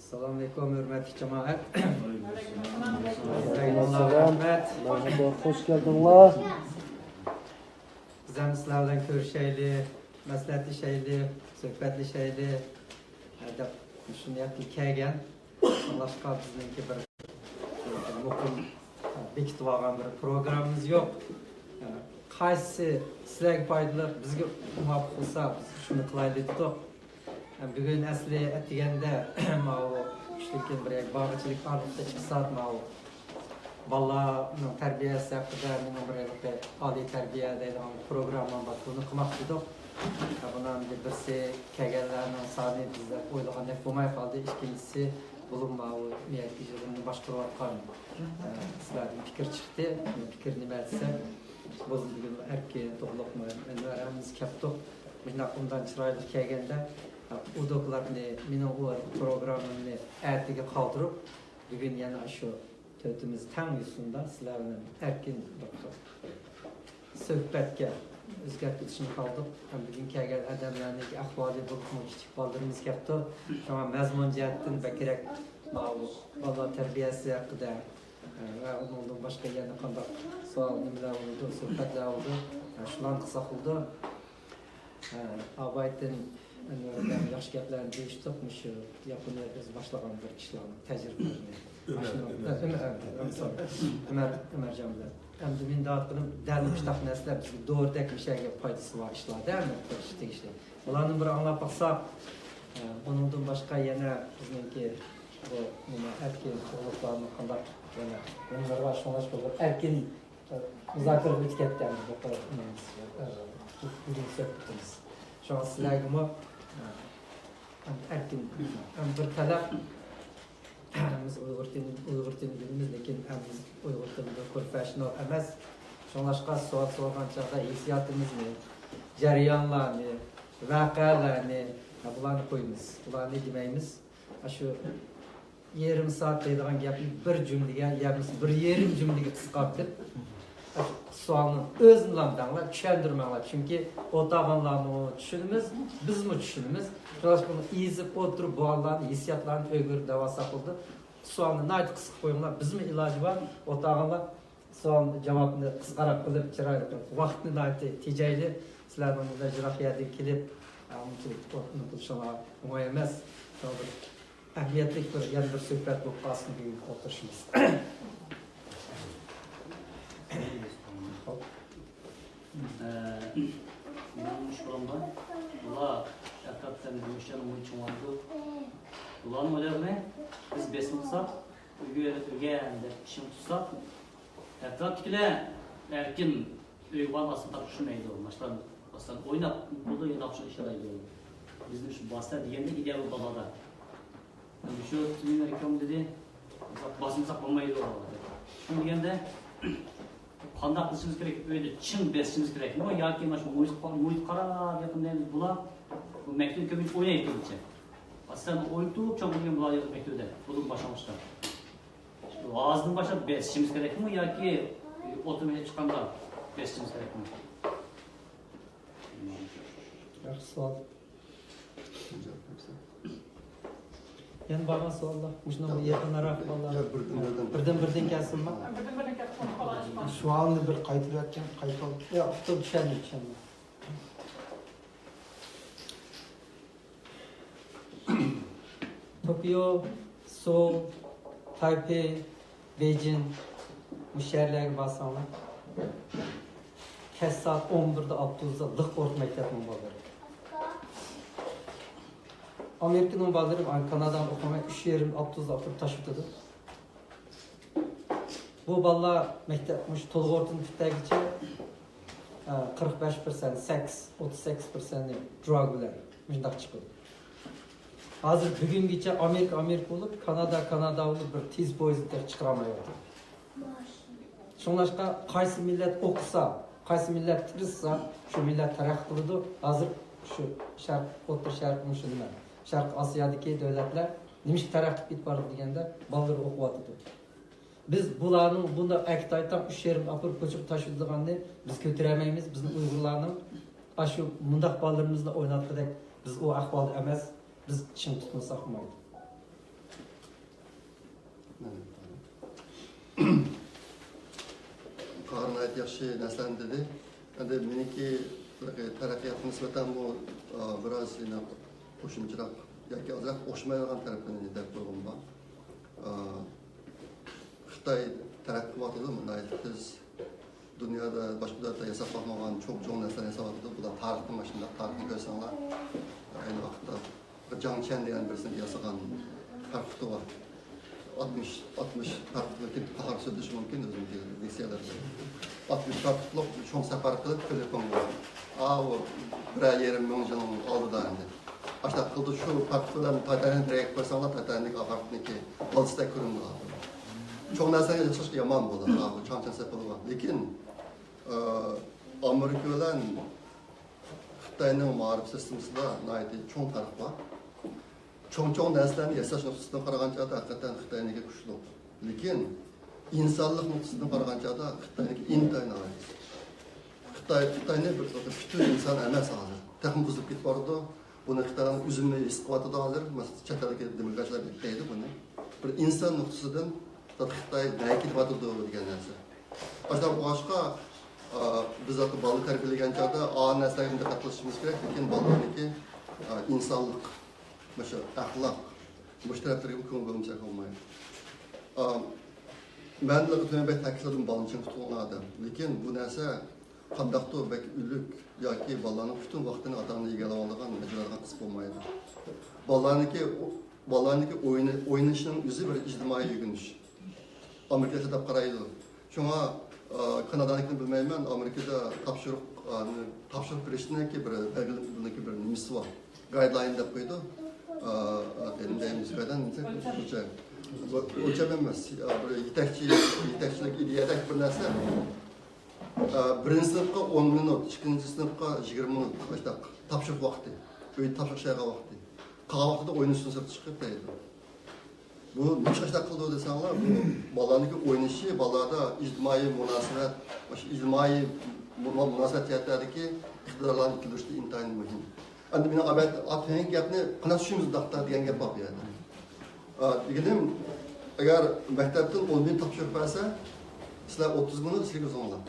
Assalamu alaikum hürmetli cemaat. Merhaba, hoş geldinler. Bizden sizlerden görüşeyli, mesletleşeyli, sohbetleşeyli. Şunu yapıp kelgen. Başka bizimki bir mukum bekitip algan bir programımız yok. Qaysi sizlerge faydalı, bizge muvaffaq olsa biz şunu kılaylı dedik. Bugün asli etigende ma'u işlekin bir bağışçılık ardıqda çıksat ma'u balaның tarbiyasi haqida men bir oliy tarbiya deydigan programma bor. Buni qilmoqchi edik. Bundan birisi kelganlarning soni bizda o'ylagandek bo'lmay qoldi. Ikkinchisi bulunmau niyat ijroini boshqarayotgan sizlardan fikr chiqdi. Fikr nima desa, biz bugun erkin to'g'liqmi o'ramiz kaptoq. Bundan chiroyli kelganda o doklarni mening o programmamni ertaga qoldirib, bugun yana shu to'timiz tang yuzunda sizlarni erkin suhbatga o'zgartirishni qoldik. Bugun kelgan odamlarning ahvoli bu kichik bolalarimiz katta. Shunga mazmun jihatdan bakrak bola tarbiyasi haqida va undan boshqa yana qanday savol nimalar bo'ldi, suhbatlar bo'ldi. Shularni qilsa qildi. Abaytın yaxshi gaplarni deyishdik, shu Yaponiya biz boshlagan bir ishlarning tajribalarini. Ömercan bilan. Endi men davat qilib, dal mushtaq narsalar bizga doğrudak bir şeyga foydasi bor ishlar, deymi? Tegishli. Bularni bir anglab baqsaq, bundan boshqa yana bizningki bu nima erkin to'g'liqlarni qanday yana bunlarga shunlash bo'lib, erkin muzokara o'tkazgan bu söhbetimiz. Şu an sizlerge erkin bir talep biz Uyghur dilini bilimiz, lekin biz Uyghur dilinde professional emas. Şunlaşqa sual sorgan çağda hissiyatımızı, jarayanlarını, vaqalarını bularni qo'yamiz. Bularni demeymiz. Şu yarım saat deydigan gapni bir cümlege, bir yarım cümlege qisqartib sualını öz milamdanlar, düşendirmeler. Çünkü o dağınlarını düşünümüz, biz mi düşünümüz? Şurası bunu izip oturup bu Allah'ın hissiyatlarını ögür devasa oldu. Sualını naydı kısık koyumlar, biz mi ilacı var? O dağınlar sualını cevabını kısqarap kılıp, çıraylı kılıp, vaktini naydı ticaylı. Sizler bunu da jirafiyede kilip, unutuluşuna umayemez. Əhliyetlik bir, yani bir söhbət bu qalsın bir oturuşumuz. Bunun şuramda, bula şarkattan gümüşten umuy çoğaldı. Bulanın öyle biz besin tutsak, ögende işim tutsak, etraftakiler erkin öy varmasın tak düşünmeydi o. Maçlar aslında oynap, burada yedapşın işler aydı. Bizim şu baslar diyende ideal balada. Yani şu tümün reklam dedi, basımsak olmaydı o. Şimdi diyende qanday qilishimiz kerak, o'yda chin besishimiz kerakmi yoki mana shu muhit qarab yaqindaymiz bular bu maktab ko'pincha o'ynaydi ko'pincha. Aslida o'yitib cho'g'ilgan bular maktabda buning boshlang'ich. G'ozdan boshlab besishimiz kerakmi yoki o'tirmay chiqqanda besishimiz kerakmi? Yaxshi savol. Yani bana sorular, şuna yakınlara vallahi birden gelsin mi? Şu anda bir kayıt vereceğim, kayıt al. Yok, çok düşenli. Tokyo, Seoul, Taipei, Beijing bu şehirlerge basanlar. Kes saat 11'de 6'da lık orta mektebim var. Amerika'nın balları, Kanada'dan okumaya 3 yerim 6'da atıp taşıtıdı. Bu ballar mektepmiş, Tolgort'un tüptegiçe 45% seks, 38% drug bilen müjdak çıkıyor. Hazır bugün geçe Amerika olup, Kanada olup bir tiz boyuzda çıkıramıyor. Şunlaşka qaysı millet okusa, qaysı millet tırıssa, şu millet taraf kılıdı. Hazır şu şark, Orta Şark müşünler. Şark Asya'daki devletler nimiş taraf git barı degende balları okuvatıdı. Biz bularning bunda Aktaydan 3 yerim apırıp ko'chib taşıdığını biz kötüremeyimiz. Bizim Uygurlarning şu mundaq balalarımızla oynatdık. Biz o ahvalda emas, biz chin tutmasak maydı. Qarın ayet yaxşı nəslən dedi. Endi meniki taraqqiyatga nisbatan bu biraz yine qo'shimcharoq yoki ozroq o'xshamaydigan tarafini deb qo'ygan bor. Xitoy taraqqiy qilyapti, biz dunyoda boshqa davlatda yasab bo'lmagan cho'ng narsalar yasabyapti. Bular tarixni mana shunday tarixni ko'rsanglar, ayni vaqtda Zhang Qian degan birisini yasagan farqi bor. 60 farklı tahar söylediği mümkün özümki liselerde. 60 farklı çoğun sefar kılıp telefon var. O bir yerim mümkün aldı da indi. Aşağı kıldı şu farklıların Tayland'ın direkt personel Tayland'ın apartındaki balısında kurumlu aldı. Çoğun nesneler yaşaşı yaman bu da. Bu çançan sefalı var. Lakin Amerikalılar Xitayning ma'rif sistemida naydi cho'ng farq bor. Cho'ng narsalarni yasash nuqtasidan qaragancha haqiqatan Xitoyniki kuchli. Lekin insonlik nuqtasidan qaragancha Xitoyniki intayin aziz. Xitoyni bir butun inson emas hozir. Texnik buzib ketib bordi. Buni Xitoyning o'zini isqotida hozir, masalan, chet eldagi demokratlar deydi buni. Bir inson nuqtasidan Xitoy nakit vatdi degan narsa. Boshqa biz zaten balı terbiyeleyen çağda ağır nesnelerinde katlaşmamız gerek. Lakin balığındaki insanlık, mesela ahlak, müşterileri gibi konu olmayı. Ben de bütün bir takipçilerim balın için tutulmadı. Lakin bu neyse kandaktı belki ülük ya ki balığının bütün vaktini adamla ilgili olduğundan mecburlardan kısıp olmaydı. Balığındaki oynayışının yüzü bir ictimai yükünüş. Amerika'da da paraydı. Şuna Kanada'nınkini bilmeymen, Amerika'da tapşırık birleştiğinde ki bir nimisi var. Guideline de koydu. Elimdeyimiz guideline neyse ölçememez. Yetekçilik ideyedek bir nerse. Birinci sınıfka 10 minut, ikinci sınıfka 20 minut. İşte tapşırık vakti. Öyle tapşırık şeyga vakti. Kağa vakti de oyun üstüne sırtı çıkıp deydi. Bu ne çıkışta kıldığı desenler, bu balanındaki oynayışı, balada ictimai münasebet, ictimai münasebetiyetlerdeki iktidarların itilişi intayın mühim. Andi benim atfenin gapni qanday tushunimiz daqta degan gap bor bu yerda. Deganim, agar maktabdan 10 bin topshiriq bersa, sizlar 30 minut sizlarga o'zinglar.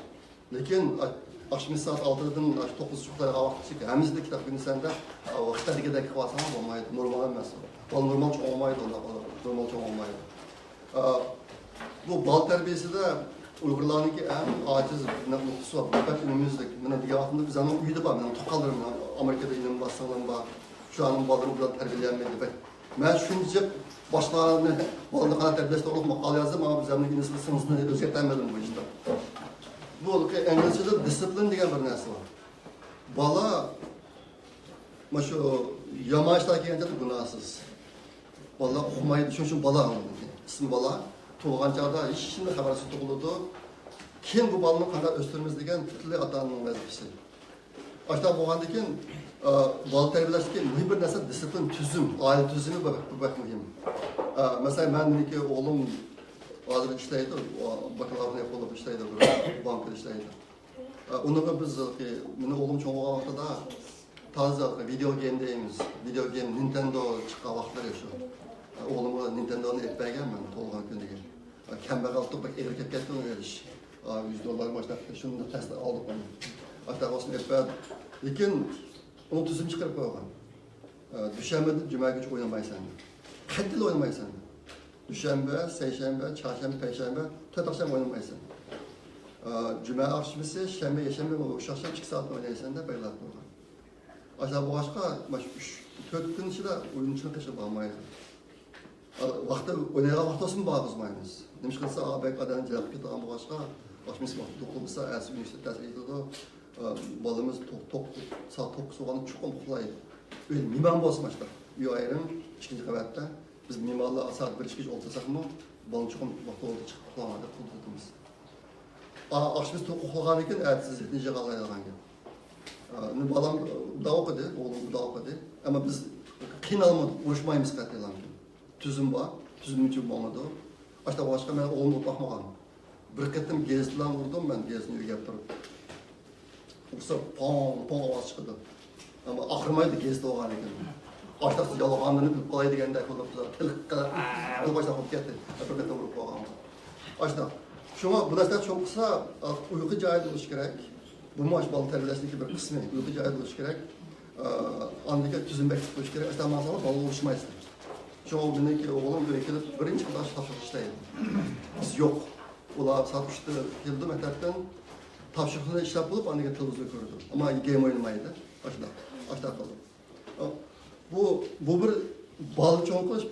Lekin akşam saat 6'dan 9:30'lara vaqt chiqib, hammamizda kitob binsanda vaqtdagidek qilsam bo'lmaydi, normal emas. Bu normal olmaydi, normal olmaydi. Bu bal terbiyesinde Uygurlarınki en aciz noktası var. Ben önümüzdeki, ben diyafında biz anam uyudu var, ben tokallarım, Amerika'da inin bassanlarım var. Şu anın ballarım burada terbiyelenmedi. Ben şunca başlarını balını kadar terbiyesi olup makal yazdım ama biz anamın sınıfını özetlenmedim bu işte. Bu İngilizce'de disiplin diye bir nersi var. Bala, şu yamaçtaki gelince de günahsız. Bala okumayı düşünün bala anladım. İsmi bala. Tuğan çağda hiç şimdi habersiz tuğuldu. Kim bu balını kadar östürmemiz degen titli atanın vazifesi. Aşağı bu andaki bal terbiyeleşti mühim bir nesne disiplin, tüzüm, aile tüzümü bak mühim. Mesela ben ki oğlum hazır işteydi, bakılarını yapılıp işteydi, bankada işteydi. Onu biz benim oğlum çoğu vakıda taze video game deyimiz, video game Nintendo çıkan vaxtlar yaşıyor. Oğlumu Nintendo'nu etmeye gelmem, Tolgan gündeki. Kember altıp bak eğer kep gettim veriş. $100 başta şunu da test aldık onu. Hatta olsun etmeye. Lakin onu tüzüm çıkarıp koyalım. Düşenbede cuma güç oynamaysan. Katil oynamaysan. Düşenbe, seyşembe, çarşembe, peşembe, tört akşam oynamaysan. Cuma akşamısı, şembe, yeşembe, uşakşam 2 saat oynaysan da belirlat koyalım. Aşağı bu başka, 4 gün içinde oyuncunun kışı bağmaydı. Vakti oynayan vakti olsun bağ kızmayınız. Demiş kılsa ağabey adamın cevap ki tamam bu başka. Başımız vakti dokunmuşsa, ersi üniversite dersi eğitildi. Balımız saat 9 soğanı çok omuklaydı. Öyle mimar olsun başta. Bir ayrım, 2. kavatta. Biz mimarla saat 1-2 oltasak mı? Balım çok vakti oldu çıkıp kullanmadı, kudurduğumuz. Akşamız okuyan iken ersiz nice kalaydı hangi. Balam da okudu, oğlum da okudu. Ama biz kınalmadık, uğraşmayımız katlayalım. Tüzüm var, tüzüm için olmadı. İşte başka ben oğlumu bakmağım. Bir kettim gezdilen vurdum ben gezini yürüyüp durup. Yoksa pong avaz çıktı. Ama ahırmaydı gezdi o hale geldi. Aşağısı yalağanını bilip kolay degende kolapsa. Bu başta hop gitti. Öpürkete vurup koyağım. Aşağı. Şuna bu narsa çok kısa uyku cahil oluş gerek. Bu maaş balı terbiyesindeki bir kısmı uyku cahil oluş gerek. Andaki tüzüm bekçi oluş gerek. İşte masala balı oluşmayız. Çoğu gündeki oğlum öykülüp birinci kadar tapşırıştaydı. Biz yok. Ola satmıştı, yıldı mektepten tapşırıkları işlep bulup andaki televizyon kurdu. Ama game oynamaydı. Aşağı kaldı. Bu bir balı çoğunluş,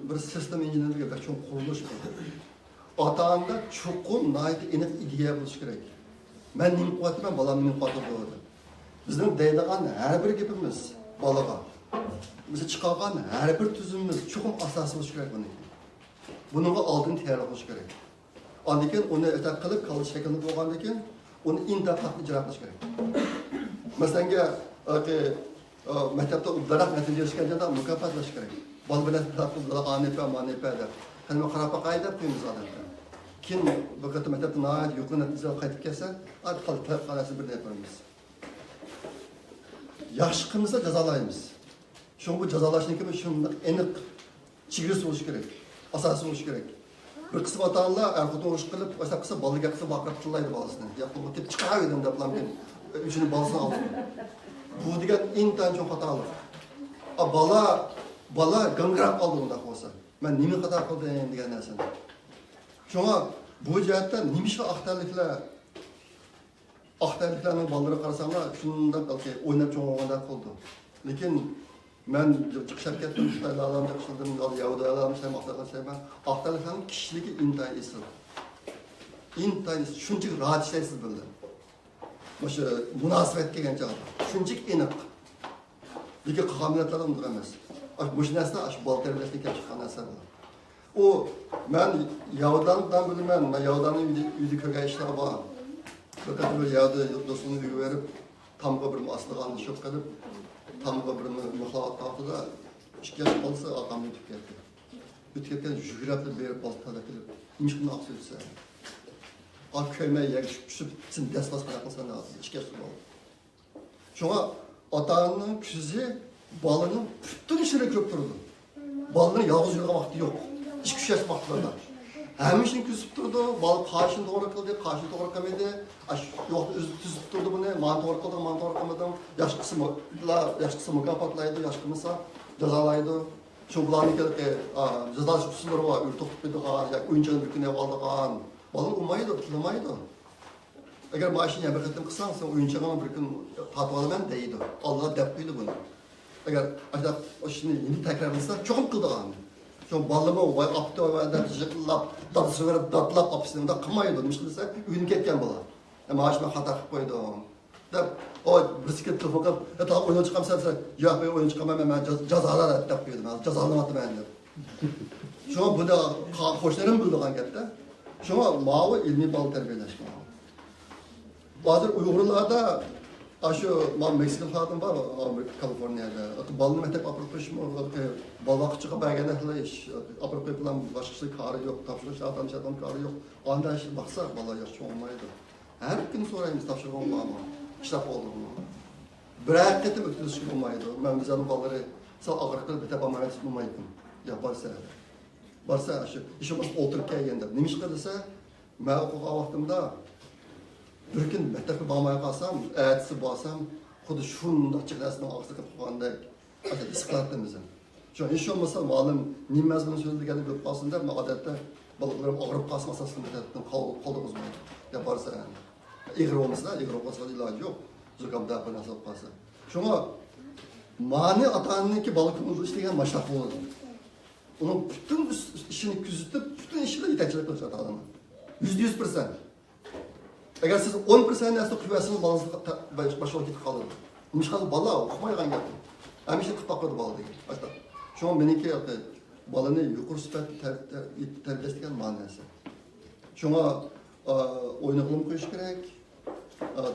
bir sistem incinirliği bir çoğun kuruluş bu. Atağında çoğun naiti enik ideya buluş gerek. Ben nim kuvveti, ben balam nim kuvveti doğdu. Bizim deydiğen her bir gibimiz balığa. Bize çıkargan her bir tüzümümüz çok asası buluş gerek bunun. Bununla aldığın tiyarlı buluş gerek. Andiken onu ötek kılıp kalış şeklinde boğandiken onu indapatlı icra kılış gerek. Mesela mektepte uddarak netice erişkence de mükafatlaş gerek. Bal bilen tatlıda ANP, MANP der. Hani karapa kayda koyumuz adeta. Kim vakit mektepte naat yoklu netice kayıp kesse, hadi kalıp kalası bir de yaparız. Yaşkımızda cezalayımız. Şu bu cezalaşınki şunun enik çigirisi oluş gerek. Asası oluş gerek. Bir kısım atanlar erkutun uğruş kılıp, başka kısım balık yakısı bakıp tıllaydı balısını. Yaptım bu tip çıkarıyordum da falan ben. Üçünün balısını aldım. Bu diyen intan çok hatalı. Bala gıngırak kaldı bunda olsa. Ben nimi hata kıldım diyen nersen. Şuna bu cihetten nimişe ahtarlıklarının balları karasana şundan oynayıp çoğun olanda oldu. Lakin ben çıkışak ettim, Xitaylı adam çıkışıldım, Yahuda adam sevmem, ahtarlıkların kişiliği intayın isil. İntayın isil, şuncuk rahat işleysiz bildi. Başka münasebet gelgen çağda. Şuncuk enik. Lakin kabiliyetleri unutulmaz. Bu nesne aş bal terbiyesine kelip çıkan nesne bu. O ben Yahudan'dan bilmem, ben Yahudan'ın yüzü kırgay işler var. Fakat böyle Yahuda dostunu bir verip tam kabırımı aslı kanlı şok kalıp tam kabırımı muhlavat tahtı da şikayet olsa adam ütüp geldi. Ütüp geldi, jügüratlı verip balık talep edip nimiş bunu aksıyorsa. Al köymeyi yer küsüp sen destas bırakılsan lazım, şikayet oldu. Şuna atağının küsüzü balının bütün işine köp durdu. Balının yalnız yürüye vakti yok. Hiç küçük vaktilerden. Hem işin küsüp durdu, balık karşını doğru kıldı, karşını doğru kılmadı. Yok tüzüp durdu bunu, man doğru kıldı, man doğru kılmadım. Yaş kısmı mükafatlaydı, yaş kısmı cezalaydı. Şu bulanı gelip cezalı kusurları var, ürtük tutmadı, oyuncağın bir güne aldı. Balın umaydı, tutulamaydı. Eğer maaşını yemek ettim kısan, sen oyuncağına bir gün tatvalı değildi. Allah'a deptiydi bunu. Eğer o şimdi yeni tekrarlanırsa çok kıldı ağını. Şu balımı aptı ve jıkılap, datısı verip datlap apısını da kımaydı. Mişkilse ünlü ketken bala. Maaşıma hata kıp koydu. O bisiklet tufakıp, tamam oyuna çıkam sen ya ben oyuna çıkamam ben cezalar et yapıyordum. Cezalamadım ben de. Şu an bu da hoşlarım bulduğun gette. Şu an mavi ilmi bal terbiyeleşme. Bazı Uygurlarda şu Meksika falan var Kaliforniyada. Balını mektep apropış mı? Balak çıkıp belgede hiç apropış falan başka şey karı yok. Tapşırık şarttan karı yok. Anda şimdi baksa bala yaş olmaydı. Her gün sorayım tapşırık olma ama. İştap oldu mu? Birer ketim ötürüsü olmaydı. Ben bizden balları sağ ağırlıkları bir tepe amanet tutmaydım. Yaparsa. Varsa şu işim oturup gelgende. Neymiş kadırsa ben okuğa vaktimde bir gün mektepte bağmaya kalsam, ertesi bağsam, kudu şunda çıklasından ağzı kapağında ispatladım bize. Şu an iş olmasa malum nimez bunu sözü geldi bir kalsın der, ama adette balıklarım ağırıp kalsın asasını mektepten kaldı uzman. Yaparsa yani. İğri olmasa, İğri olmasa ilacı yok. Zükamda yapar nasıl kalsa. Şuna mani atanın ki balıkımızı işleyen maşrafı oldu. Onun bütün işini küzütüp, bütün işini yetekçilik kılacak adamı. %100%. Eğer siz 10% nesli kuvvetsiniz, balınızı başına gidip kalır. Mişkalı bala okumaygan geldi. Hem işte kıtpak koydu balı değil. Hatta şu an benimki balını yukarı süpet terbiyesliken manası. Şuna oynakılım koyuş gerek,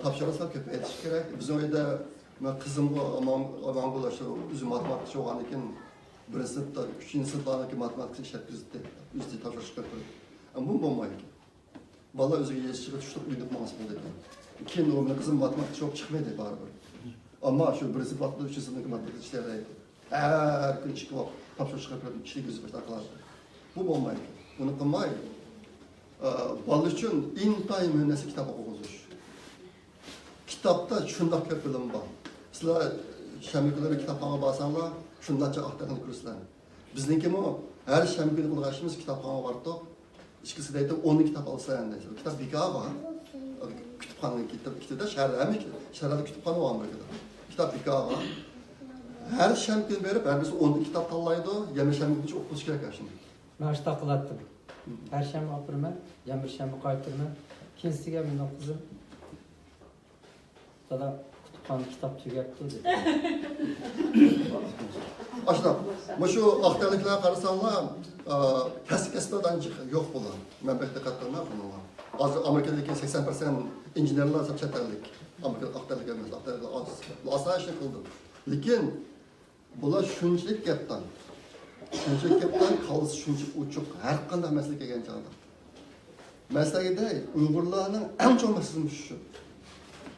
tapşırırsa köpeğe yetiş gerek. Bizim evde kızım aman bulaşır, üzüm matematikçi olan için bir sınıfta, 3. sınıflardaki matematik işler üzdü tapşırış köpeği. Ama bu olmaydı. Bala özüge yetiştirip tutup uydup manası buldu. İki yıl kızım matematik çok çıkmadı bari. Ama şu birisi patladı, 3. sınıftaki matematik işleriydi. Her gün çıkıp tapşırık çıkarıp kişilik yüzü başta kılar. Bu olmaydı. Bunu kılmaydı. Bal için intayı mühendisi kitap okuyoruz. Kitapta şundak köp bilim var. Sizler şemikleri kitapxana basanlar, şundaça ahtarını görürsüzler. Bizninki mi? Her şemikleri bulgaşımız kitapxana vardı. İkisi de 10 kitap alsa yani. Kitap bir var. Kütüphanın kitapta şehirde mi? Şehirde kütüphane var Amerika'da. Kitap bir var. Her şemikleri verip, her birisi 10 kitap tallaydı. Yeme şemikleri için okuması gerek şimdi. Ben işte akılattım. Perşembe apırma, yamir şembe kaytırma. Kinsiga bundan kızım. Dada kütüphane kitap tügetdi dedi. Aşkım, şu ahtarlıklara karışanlar kesip-kesiplerden yok bular. Ben pek dikkat etmem bununla. Az Amerika'daki 80% injinerler çeterlik. Amerika'da ahtarlık gelmez, ahtarlık az. Asla işini kıldım. Lakin bular şunçalik gapdan, kalısı şunçalik uçuk, her kanday mesele kelgan chog'da. Meselede Uyg'urlarning eng chong meselasi shu.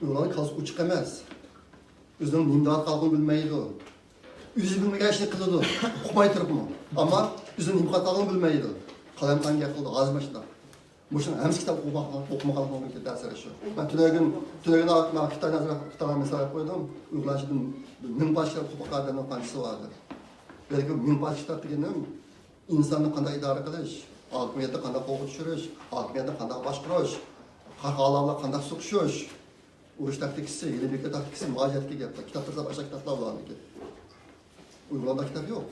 Uyg'urlarning kalısı uçuk emas. O'zining nimdat qilganini bilmaydi. O'zi bilmagan ishni qiladi. Uqmay turibmi? Ammo o'zining nimdat qilganini bilmaydi. Qalamqonga qildi, g'azmashda. Mushuni hamma kitap o'qimaganligimga ta'siri shu. Men tunagan Xitoydan misol qo'ydim. Uyg'urlarning minbashlar huquqlaridan qanchasi vardı. Belki minbashlar deganim insonni qanday idora qilish, hokimiyatda qanday qo'g'it tushirish, hokimiyatda qanday boshqarish, xalqlarga qanday suqishish, urush taktikasi, yelibekli taktikasi, muojatga gaplar. Kitaplarda boshqa kitaplar borniki. Uyg'urlarda kitap yo'q.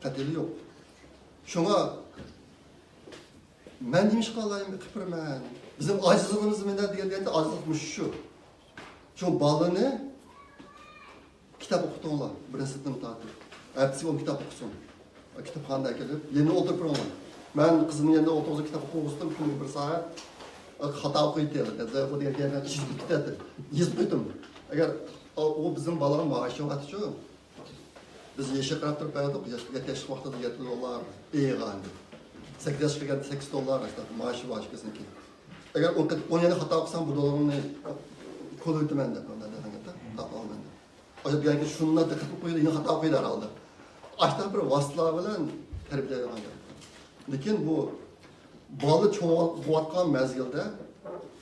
Qatili yo'q. Shunga men nima ish qilayim, qipirman. Bizim acizligimiz nima deganda acizlik shu. Shu balani kitap o'qitinglar, birinchi sinfdan tortib. Ertasi o'n kitap o'qisin. Kitapxonaga kelib, endi o'tirib turinglar. Men qizimni endi o'tirib kitap o'qisdim, kuniga 1 soat. Xato o'qiydi dedi. Bu degan chizib ketadi. Yezib qo'ydim. Agar u bizning bolalar maashi yo'qati-chu. Biz yashab qarab turib qo'ydik, yashash vaqtida $7 e'g'andi. 8 yoshga kelganda $8 işte maaşı var kesinlikle. Eğer 10 yıl hata yapsam bu dolarını kolaydı ben de. Hata olmadı. Acaba yani şunlar da katıp koydu yine hata koydu herhalde. Açta bir vasıtlar bilen terbiye edilen Lakin bu balı çoğaltkan mezgilde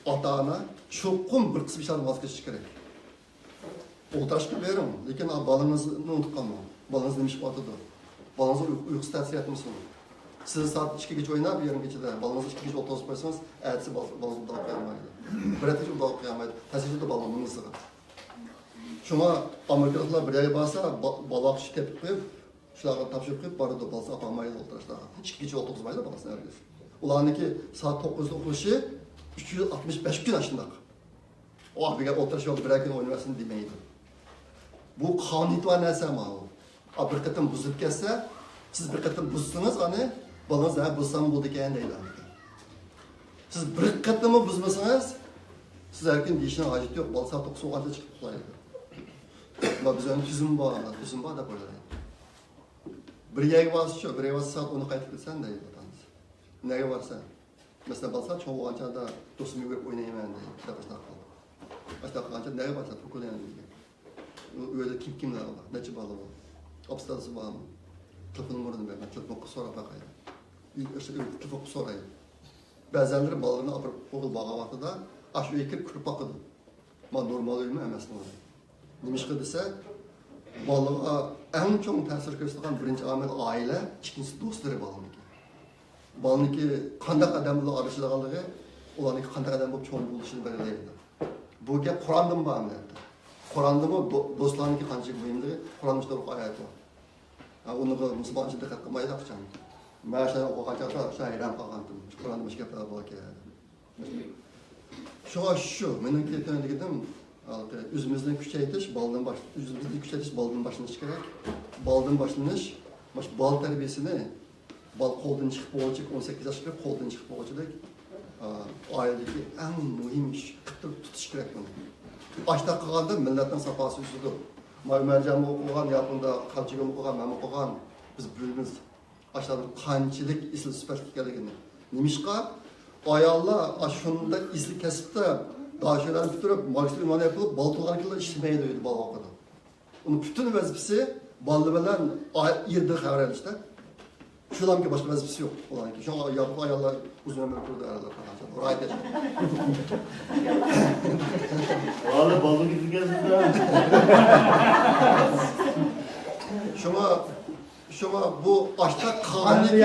ata-ana çoğun bir kısmı işlerden vazgeçiş gerek. Oltaşkı verin. Lakin balınızı unutkanma. Balınız demiş batıdır. Balınızı uykusu tavsiye etmişsin. Siz saat 2 geç oynayıp yarım geçide balınızı 2 geç otobüs koysanız ertesi balınızı udağıp koyamaydı. Bir ertesi udağıp koyamaydı. Təsirli de balonunu sığır. Şuna Amerikalılar bir yere basa balak şu tepip koyup şularına tapşırıp koyup barıda balsa apamaydı olturaşlar. 2 geç otobüs maydı balasını herkes. Ulanınki saat 9'da okuluşu 365 gün aşındak. O bir oturaş yok bir gün oynamasın demeydi. Bu kanun var neyse ama o. Bir kıtım bozup kesse siz bir kıtım bozsanız hani balınız ne bozsam buldu ki değil. Siz bir kıtımı bozmasanız siz her gün dişine acıt yok. Bal saat 9 soğukta çıkıp kolaydı. Ama biz önce tüzüm var da koyalım. Bir yere varsa şu, bir yere varsa saat 10'u kayıt etsen de iyi vatanız. Nereye varsa. Mesela balsa çoğu ançada dostum gibi oynayayım ben de. Kitap başına kaldı. Başına kalınca nereye varsa okulayın diye. Öyle kimler var, nece balı var. Obstası var mı? Telefon numarını ver, ben telefon sonra bakayım. İşte telefon sorayım. Bəzənləri balığını apırıb oğul bağa vaxtıda aşağı ekib kırıp bakıdı. Ma normal ölmə əməsin olur. Demişki desə, balığa ən çox təsir göstərən birinci amil ailə, ikincisi dostları balığınki. Balığınki qandaq adamla arışılığanlığı, olanınki qandaq adam olub çoğun buluşunu belirləyirdi. Bu gəp Qurandan bağımlıydı. Quranda mı dostlarınki qançıq mühimliği, Quranın üstə ruh ayəti var. Onu Müslüman için diqqət qılmayı da qıçandı. Ben aşağıda okuyacakta şairen kalkandım. Kur'an'da başka yapılar bak yani. Şu, benim kilitlerine dedim, üzümüzden küçeytiş, baldan başına çıkarak, baldan başlanış, bal terbiyesini, bal koldan çıkıp olacak, 18 yaşında koldan çıkıp olacak, ailedeki en mühim iş, tutuş gerek bunu. Açta kalanda milletten safhası üstüdür. Mercan'ı okuyan, yapında, Kalçı'yı okuyan, ben okuyan, biz bölümüz. Aşağıda kançilik isli süperlik gelegini. Nimişka ayalla aşında isli kesip de daha şeylerini tutup magistri ünvanı yapılıp bal tuğanıkla işlemeye döydü bal vakıda. Onun bütün vazifesi Ballı bilen yedi haber alıştı. Şulan ki başka vazifesi yok. Olan ki. Şu an yapıp ayarlar uzun ömür kurdu herhalde. Oraya geçti. Valla balı gibi gezdi de. Şuna bu aşta kandikin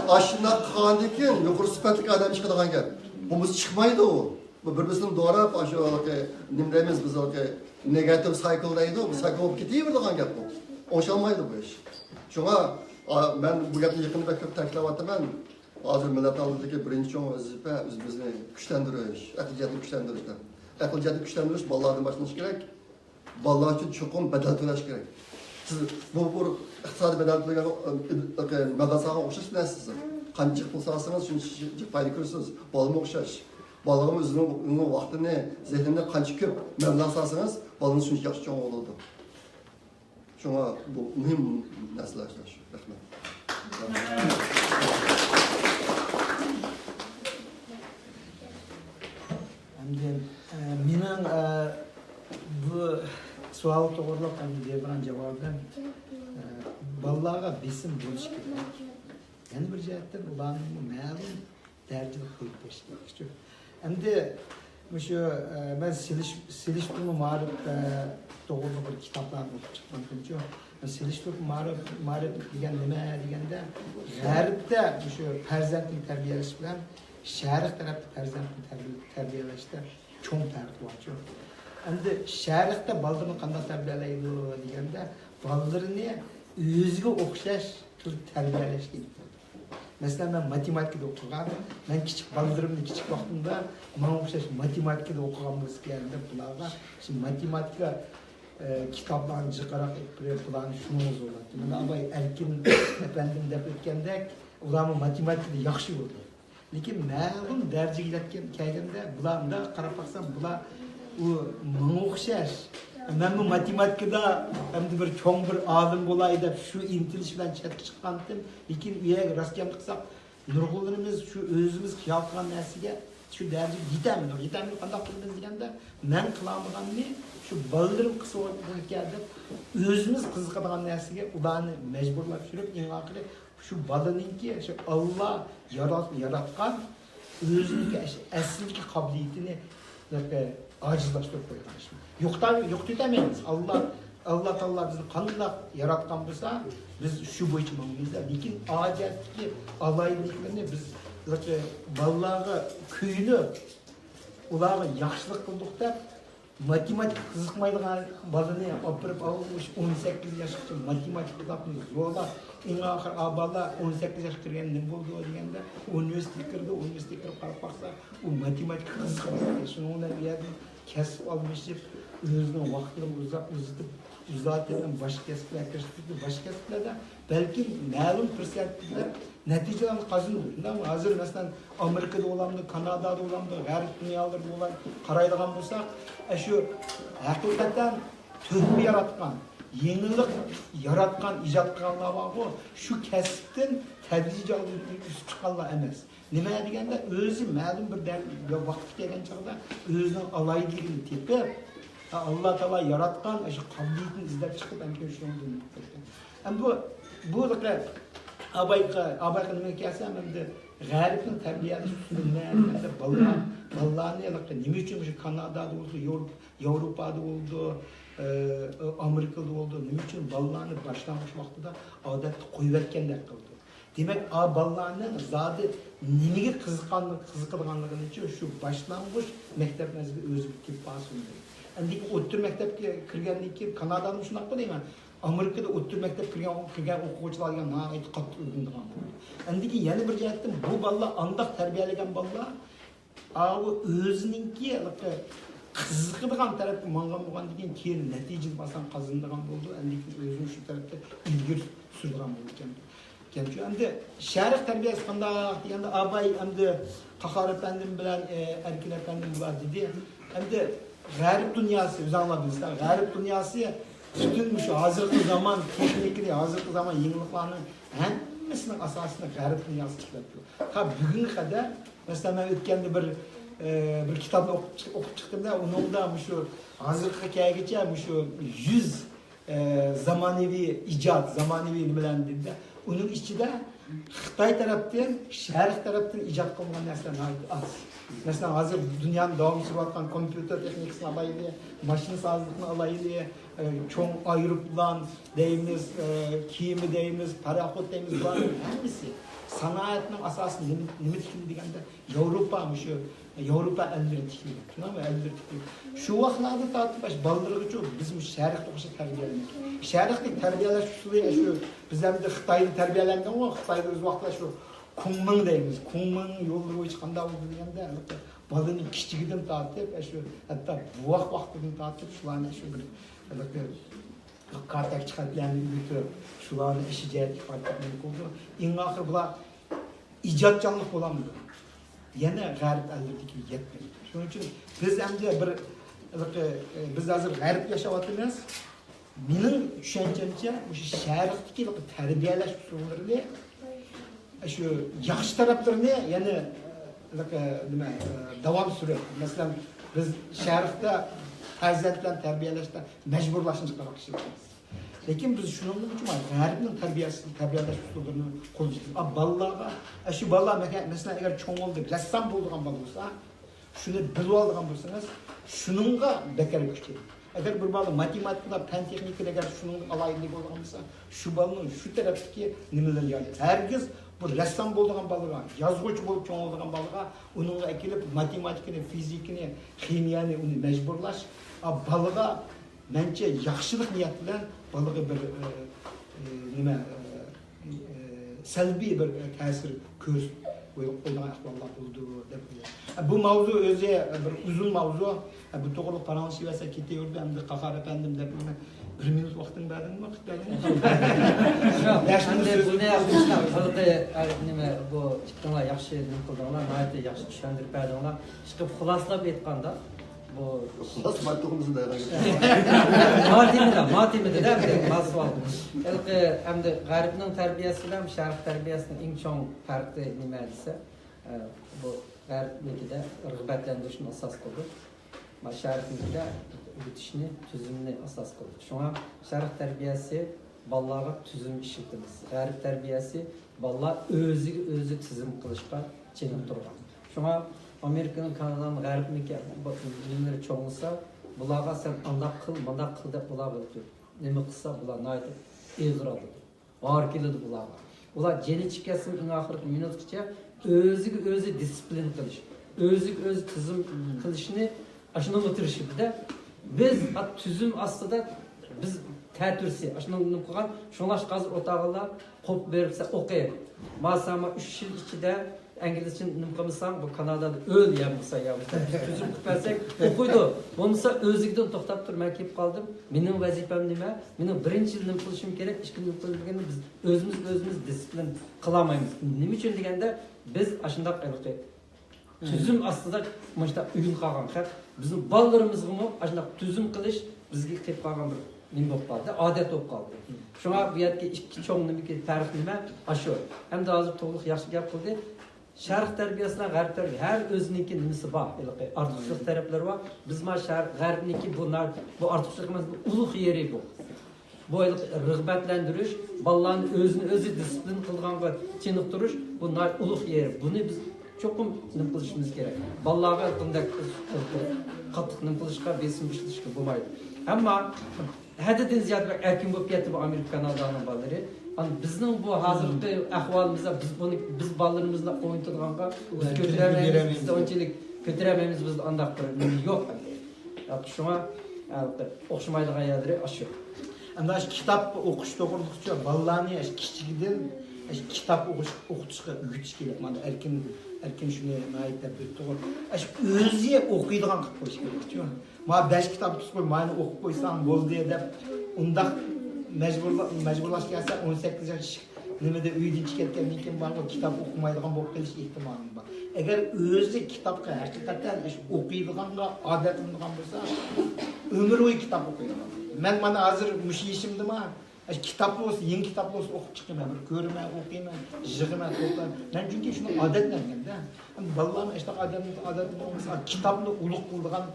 aşında kandikin yukarı süperlik adam çıkadigan gap. Bu çıkmaydı o. Bu birbirisining doğrab aşu nimdaymiz biz negativ cycle deydi o. Bu cycle olib ketaveradigan gap bu. Oşalmaydı bu ish. Şuna ben bu gapni yaqinda ko'p ta'kidlayapman. Hozir millat oldidagi birinchi cho'ng vazifa o'zimizni kuchlantirish, aqliyatni kuchlantirishdan. Aqliyatni kuchlantirish bolalardan boshlanishi kerak. Bolalar uchun cho'qim badal to'lash kerak. Siz bu iqtisodiy badal to'lagan madrasaga o'xshash bilasizsiz. Qancha pul solsangiz shuncha foyda ko'rasiz. Bolama o'xshash. Bolaga o'zining vaqtini, zehnini qancha ko'p mablag' solsangiz, bolani shuncha yaxshi cho'ng bo'ladi. Şuna bu mühim narsalar shu. Rahmat. Endi mening bu savol to'g'riliq endi bergan javobim bolalarga besim bo'lish kerak. Yana bir jihatdan ularning ma'lum darajada qo'yib berish kerak. Endi shu men Selishtoq ma'rif to'g'ri bir kitoblarni o'qib chiqqanimcha Selishtoq ma'rif degan nima deganda g'arbda shu farzandni tarbiyalash bilan sharq tarafda farzandni tarbiyalashda cho'ng farq bor. Endi sharqda bolalarni qanday tarbiyalaydi deganda bolalarni o'ziga o'xshash tarbiyalash kerak. Mesela ben matematikada o'qigan, ben kichik bolalarımni kichik vaqtimda menga o'xshash matematikada o'qigan bo'lsa-da, bularga şimdi matematika kitoblarni jiqaroq etib bularni shuningizga bo'ladi. Mana Abay Erkin efendim deb o'tgandek, ularni matematikada yaxshi bo'ldi. Lekin ma'lum darajaga kelganda bularga qarab baksam, bular u menga o'xshash. Ben bu matematikada hem de bir çoğun bir alim olay deb şu intilish bilan chetga chiqqandim. Lekin u yerga rostga qilsak, nurg'unlarimiz şu o'zimiz xiyol qilgan narsaga shu darajaga yetamiz. Yetamiz qanday qilamiz deganda, men qilolmaganni shu bolalarim qilib deb o'zimiz qiziqadigan narsaga ularni majburlab surib, eng oxiri shu bolaninki shu Alloh yaratgan o'ziniki asliy qobiliyatini acizlaştırıp koygan iş. Yok demeyiz. Allah Teala bizi qanday yaratgan bo'lsa, biz shu bo'yicha ma'nimizda. Lekin odatdagi alayliklarni biz bolalarga kuyinib, ularga yaxshilik qildik deb matematik qiziqmaydigan bolani olib 18 yoshgacha matematik kitobni zo'rlab, eng oxir bola 18 yoshga kirganda nima bo'ldi deganda, universitetga kirib qarab baqsa, u matematik qiziqmaydi. Shuni ularga kesip almışıp, özünün vaktini uzatırken başka kesipler kiriştirdi. Başka kesiplerde belki ma'lum persentler neticelerini kazanıyor. Hazır mesela Amerika'da olandı, Kanada'da olandı, G'arb dünyalarda olan qaraydigan bo'lsak, şu hakikaten töhme yaratgan, yenilik yaratgan, ijod qilganlar bor. Şu kesipten tadrijiy üst chiqqanlar emas. Nima deganda o'zi ma'lum bir vaqt kelgan chog'da o'zining alayligini tepib, Alloh taolo yaratgan shu qobiliyatni izlab chiqib ancha shunday qilgan. Ham bu Abayga nima kelsa, endi g'arbning tarbiyalash usullari bolalarni nima uchun shu Kanadada bo'ldi, Yevropada bo'ldi, Amerikada bo'ldi, nima uchun bolalarni boshlang'ich vaqtida odatda qo'yib yotgandek qildi. Demek bolalarning zodi nimaga qiziqadiganligini shu boshlang'ich maktabimizga o'zi kelib qolsin. Endi o'rta maktabga kirgandan keyin Kanadani shunday qilayman. Amerikada o'rta maktab kirgan o'quvchilarga nihoyat qattiq o'rgangan bo'ldi. Endi yana bir jihatdan bu bolalar andoq tarbiyalagan bolalar o'zininki qiziqadigan tarafga mangan bo'lgandan keyin natija basan qozonadigan bo'ldi. Endi o'zini shu tarafda ilgari surgan bo'ldi. Endi sharq tarbiyasi qanday deganda Abay endi Qahar efendim bilan Erkin efendim bular dedi. Endi g'arb dunyosi o'zinglar bilasizlar, g'arb dunyosi butun shu hozirgi zamon texnikani, hozirgi zamon yangiliklarning hammasining asosini g'arb dunyosi ishlab turibdi. Ha bugunga qadar masalan men o'tganda bir bir kitapni o'qib chiqdimda, uningda shu hozirgi hikoyagacha shu 100 zamonaviy ijod, zamonaviy nimalar dedi. Uning ichida Xitoy tarafdan, Sharq tarafdan ijod qilingan narsalar az. Masalan, hozir dunyoning davom etayotgan kompyuter texnikasini alayli, mashina sozlikni alayli, cho'ng aeroplan deymiz, kiyimi deymiz, paraxod deymiz, bularning hammasi sanoatning asosini nima tikildi deganda Yevropa shu Yevropa elleri tikildi. Tushunami? Elleri tikildi. Shu vaqtlarda tortib bolalarga biz Sharqda o'xshab tarbiyaladik. Sharqlik tarbiyalash usuli shu bizlarda Xitoyda tarbiyalangan va Xitoyda o'z vaqtida shu Kunming deymiz. Kunming yo'lda bo'yicha qanday bo'ldi deganda bolaning kichigidan tortib shu hatto bu vaqtdan tortib shularni shu bir kartak chiqarganlarni uyutirib shularni ishi joyiga qaytarib qo'ydi. Eng oxir bular ijodchanlik bo'lamdi. Yana g'arb ellardagi yetmadi. Shuning uchun biz endi biz hozir g'arb yashayapmiz. Mening tushunchamcha o'sha sharqdagi tarbiyalash usullarini shu yaxshi taraflarini yana nima davom suradi. Masalan, biz sharqda farzandlarni tarbiyalashda majburlashni qilamiz. Lekin biz shuning uchun g'arbning tarbiyalash usullarini qo'llaymiz. Bolalarga shu bolalar masalan agar cho'ng bo'ldi, rassom bo'lgan bola bo'lsa, shuni bilib olgan bo'lsangiz, shuningga bekor kuchli. Agar bir bola matematikada, fan texnikada agar shuning alayli bo'lgan bo'lsa, shu bolaning shu tarafdagi nimalar yo'q. Hargiz bu rassom bo'lgan bolaga, yozuvchi bo'lib cho'ng bo'lgan bolaga uningga kelib matematikani, fizikani, ximiyani uni majburlash, bolaga mencha yaxshilik niyat bilan bolaga bir nima salbiy bir ta'sir qo'ygan ahvollar bo'ldi deb o'ylayman. Bu mavzu o'zi bir uzun mavzu. Bu to'g'ri paransiya ketaverdi, endi Qahar afandim deb 1 minut vaqting berdingmi? Vaqt berdingmi? Endi buni yaxshilab nima bu chiqqanlar yaxshi nima qildinglar, nihoyatda yaxshi tushuntirib berdinglar. Chiqib xulosalab aytganda bu Nasıl matluğumuzu da Matemida masval. Endi g'arbning tarbiyasi bilan sharq tarbiyasining eng chong farqi nima desa, bu g'arbnikida rag'batlantirishni asos qildi. Sharqnikida o'tishni, tuzumni asos qildi. Shunga sharq tarbiyasi bolalarga tuzum ishlatamiz. G'arb tarbiyasi bolalar o'zi tuzum qilishga chiniq turgan. Shunga Amerika'nın, Kanada'nın, G'arbniki dinleri çoğunsa, bularga sen andaq qil, mandaq qil deb bular bilib. Nima qilsa bular nayt eg'iradi. Ağır keladi bularga. Bular jeni chiqasin eng oxirgi minutgacha o'zi disiplin qilish, o'zi tizim qilishni ashuni o'tirishibdi. Biz tuzum ostida biz ta'tursi, ashuni qilgan, shunlash hozir o'tag'lar qo'p beribsa o'qiydi. Masama 3 yil ichida İngilizce nimqamısam bu Kanada'da öl yapmışsa ya. Tüzüm küpersek okuydu. Bunsa özlükten toxtab tur, ben kelib qaldım. Mening vazifam nima? Mening birinchi yil nima qilishim kerak, ikkinchi yil qilganimda biz o'zimiz disiplin qilolmaymiz. Nima uchun deganda biz ashundaq tuzum ostida mana uyun qolgan haq bizning bolalarimizga ashundaq tuzum qilish bizga kelib qolgan bir nima bo'lib qoldi, odat bo'lib qoldi. Shunga bu yerga ikki cho'ng nimaki farq nima? Ashu. Hamda hozir to'liq yaxshi gap qildi. Sharq tarbiyasidan g'arb tarbiyasi har o'ziniki nimasi bor, ortiqchilik taraflari bor. Biz ma sharq g'arbniki bu ortiqchilik emas, bu ulug' yeri bu. Bu rag'batlantirish, bolalarni o'zi disiplin qilganga chiniqtirish, bu ulug' yeri. Buni biz cho'qim nima qilishimiz kerak. Bolalarga qanday qattiq nima qilishga, besim ishlashga bo'lmaydi. Ammo haddan ziyod erkin bo'lib ketdi bu Amerika Kanadaning bolalari. Bizning bu hozirgi ahvolimizda biz bolalarimizni qo'yintirganga ko'taramaymiz, biz unchalik ko'taramaymiz, biz andaq bir yo'q. Shunga o'xshamaydigan yerlari shu. Endi kitob o'qish to'g'riliqcha bolalarni kichigidan kitob o'qitishga o'rgatish kerak. Mana erkin shuni aytib to'g'ri. O'zi o'qiydigan qilib qo'yish kerak. Mana 5 kitob tutib, mana o'qib qo'ysam bo'ldi deb undaq majburlash kelsa 18 yosh nimada uydan chiqayotgandan keyin bu kitob o'qimaydigan bo'lib qolish ehtimoli bor. Agar o'zi kitobga haqiqatan o'qiydiganga odatlangan bo'lsa, umr bo'yi kitob o'qiydi. Men mana hozir mush ishimdimi kitaplı olsa, yeni kitaplı olsa okup çıkayım, bir görme, okuyayım, jığıma, toplayayım. Ben çünkü şunu adetlendim de. Ballarım işte adetli olmasa, kitabını uluk kıldıgan,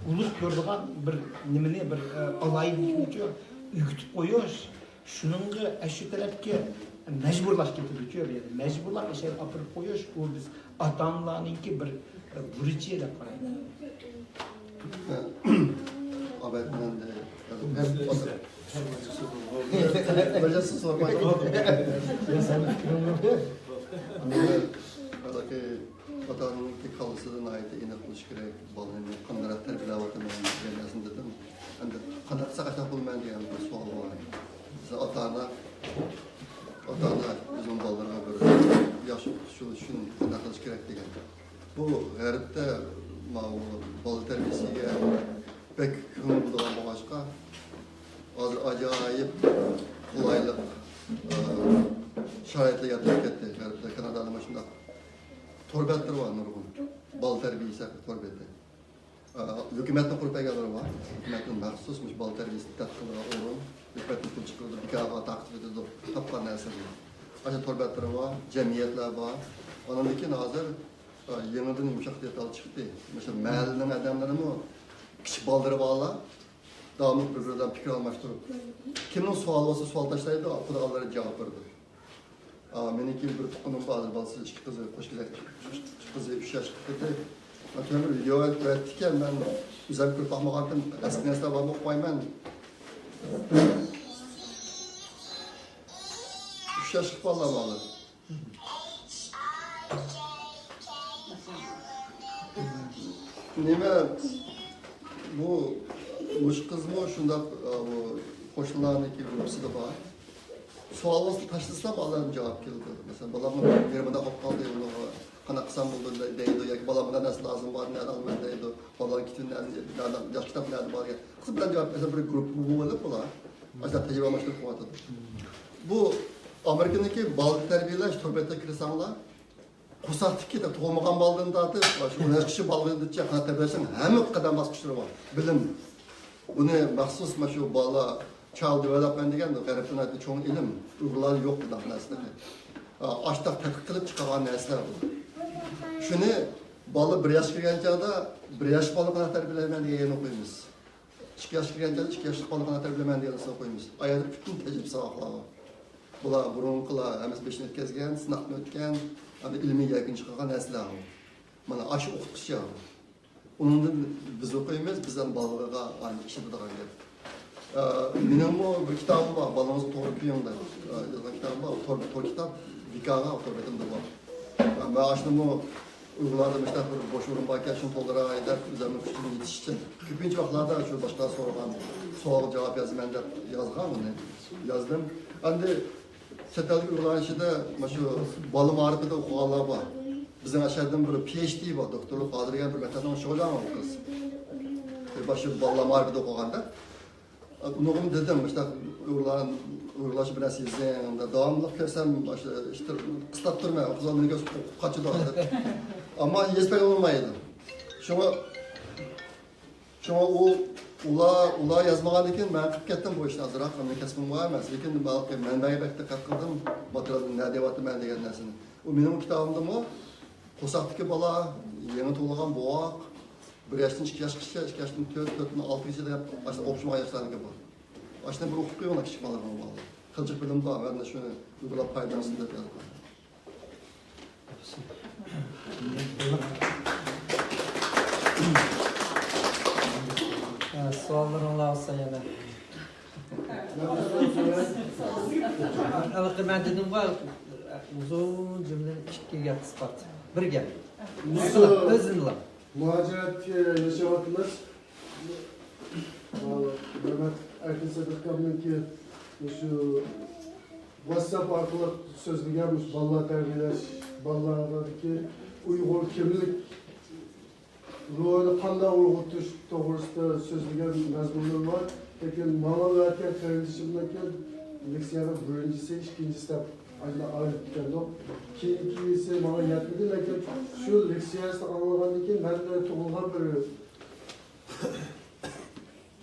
uluk gördüğün bir nimeni, bir alayını ügütüp koyuyor. Şununla şu tarafki mecburlaş getiriyor bir yerde. Mecburlar şey apırıp koyuyor. O biz atamlarınki bir vurucuya da koyuyor. Abetmen de Bacası sormayın. Buradaki vatanın ki kalısıdan ait inek kılıç gerek, balını kandırat terbilavatı gelmesin dedim. Hani kandırat sakata bulmayan diyen bir sual var. Mesela atana bizim ballarına göre yaşı şunu kandırat kılıç gerek diyen. Bu garipte balı terbiyesiyle pek hüküm bulan başka acayip kolaylık şaraitla yatırıp etti. Garipte Kanada'nın başında torbetler var nurgun. Bal terbiyesi torbeti. Hükümetin kurpegaları var. Hükümetin mahsusmuş bal terbiyesi tatlılara olun. Hükümetin kılçıklığı bir kağıda takip edildi. Tapkan neresi değil. Ayrıca torbetleri var, cemiyetler var. Onun için hazır yeniden yumuşak detay çıktı. Mesela mahallinin adamları mı küçük baldırı bağla, devamlı birbirinden fikir almıştırıp. Kimin sual olsa sual taşlaydı, kudaları cevap verdi. Meniki bir tukunun bazı balsı iki kızı, koş güzel kızı 3 yaş kırdı. Ben bir video öğrettikken ben güzel bir bakmadım. Eski nesle var mı koyman. 3 yaş kırk vallahi bağlı. Nime bu kız mı şunda bu koşullarındaki grupsu da var. Sualını taşısam Allah'ın cevap geldi. Mesela balamın yerimde hop kaldı onu kana kısam buldu deydi ya balamın nasıl lazım var ne almam deydi. Balamın kitin nereden yaş kitap nerede var ya. Kız bilen cevap mesela bir grup bu olup ola. Aslında tecrübe amaçlı kuatı. Bu Amerika'daki balık terbiyeleş torbette kırsanlar Kusartıki de toğmagan balığını da atıp, şu ne kişi balığını da çakana tebersen hem kadar basmışları var. Bilim. Bunu mahsus şu balığa child development degen de garipten aytı çoğun ilim. Uygulari yok bu da nesli. Açtak takık kılıp çıkaran nesler bu. Şunu balı bir yaş kirgen çağda bir yaş balık ana terbilemen diye yeni okuyumuz. 2 yaş kirgen çağda 2 yaşlık balık ana terbilemen diye nasıl okuyumuz. Ayadı bütün tecrüb sabahlar var. Bula burun kıla, hemes beşini ötközgen, sınavını ötken, ilmi yakın çıkan nesler var. Mana aşı okutuşu var. Onun biz okuyumuz, bizden balığa aynı işe de geldi. Benim bir kitabım var, balığımızı doğru kıyımda. Yazılan kitabım var, o kitap Vikaga otorbetimde var. Ben açtım o uygularda mesela boş vurun bakya şunu tolara eder, üzerine küçüğünü yetiş için. Küpünç vaxtlarda şu başka sorulan, soğuk cevap yazdım, ben de yazdım. Şimdi Çetellik uygulanan şeyde şu balı marifede okuyanlar var. Bizim aşağıdan bir PhD var, doktorluk kaldırgan bir metodun şöyle ama bu kız. Başı balı marifede okuyanda. Bunu dedim işte uygulaşı bir nasıl izleyen, devamlı körsem işte kıslat durma, o kızlar beni göz kaçı da aldı. Ama yespek olmaydı. Şuna o ula yazmagan ekan, ben qilib ketdim bu ishni azroq, men kasbim bor emas, lekin balki manbaga bekda qildim, materialni nima deyapman degan narsani. U mening kitobimdami qo'saqdagi bola, yangi tug'ilgan bovoq, 1 yoshdan 2 yoshgacha, 2 yoshdan 4, 4dan 6 yoshgacha deb o'qishma yoshlarga bor. Ashuna bir o'qib qo'ygan kichik bolalarga bor. Qilchiq bilim bor, mana shuni uyg'lab foydalansin deb yozdim. Suallarınla olsa yana. Alıkı ben dedim var, uzun cümlenin iki gap ispat. Bir gap. Özünle. Muhacirat yaşavatınız. Mehmet Erkin Sadıkkan'ın ki şu WhatsApp arkalı sözlü gelmiş Ballar terbiyeler, Ballar'daki Uygur kimlik ruhunu qanday uyg'otish to'g'risida so'zlagan mazmunlar var. Lekin bana verken kardeşimden leksiyada birincisi, ikincisi de ayrı dikkandoq. Keyingisi bana yetmedi, lekin şu leksiyasini anlagandan keyin menda tug'ilgan bir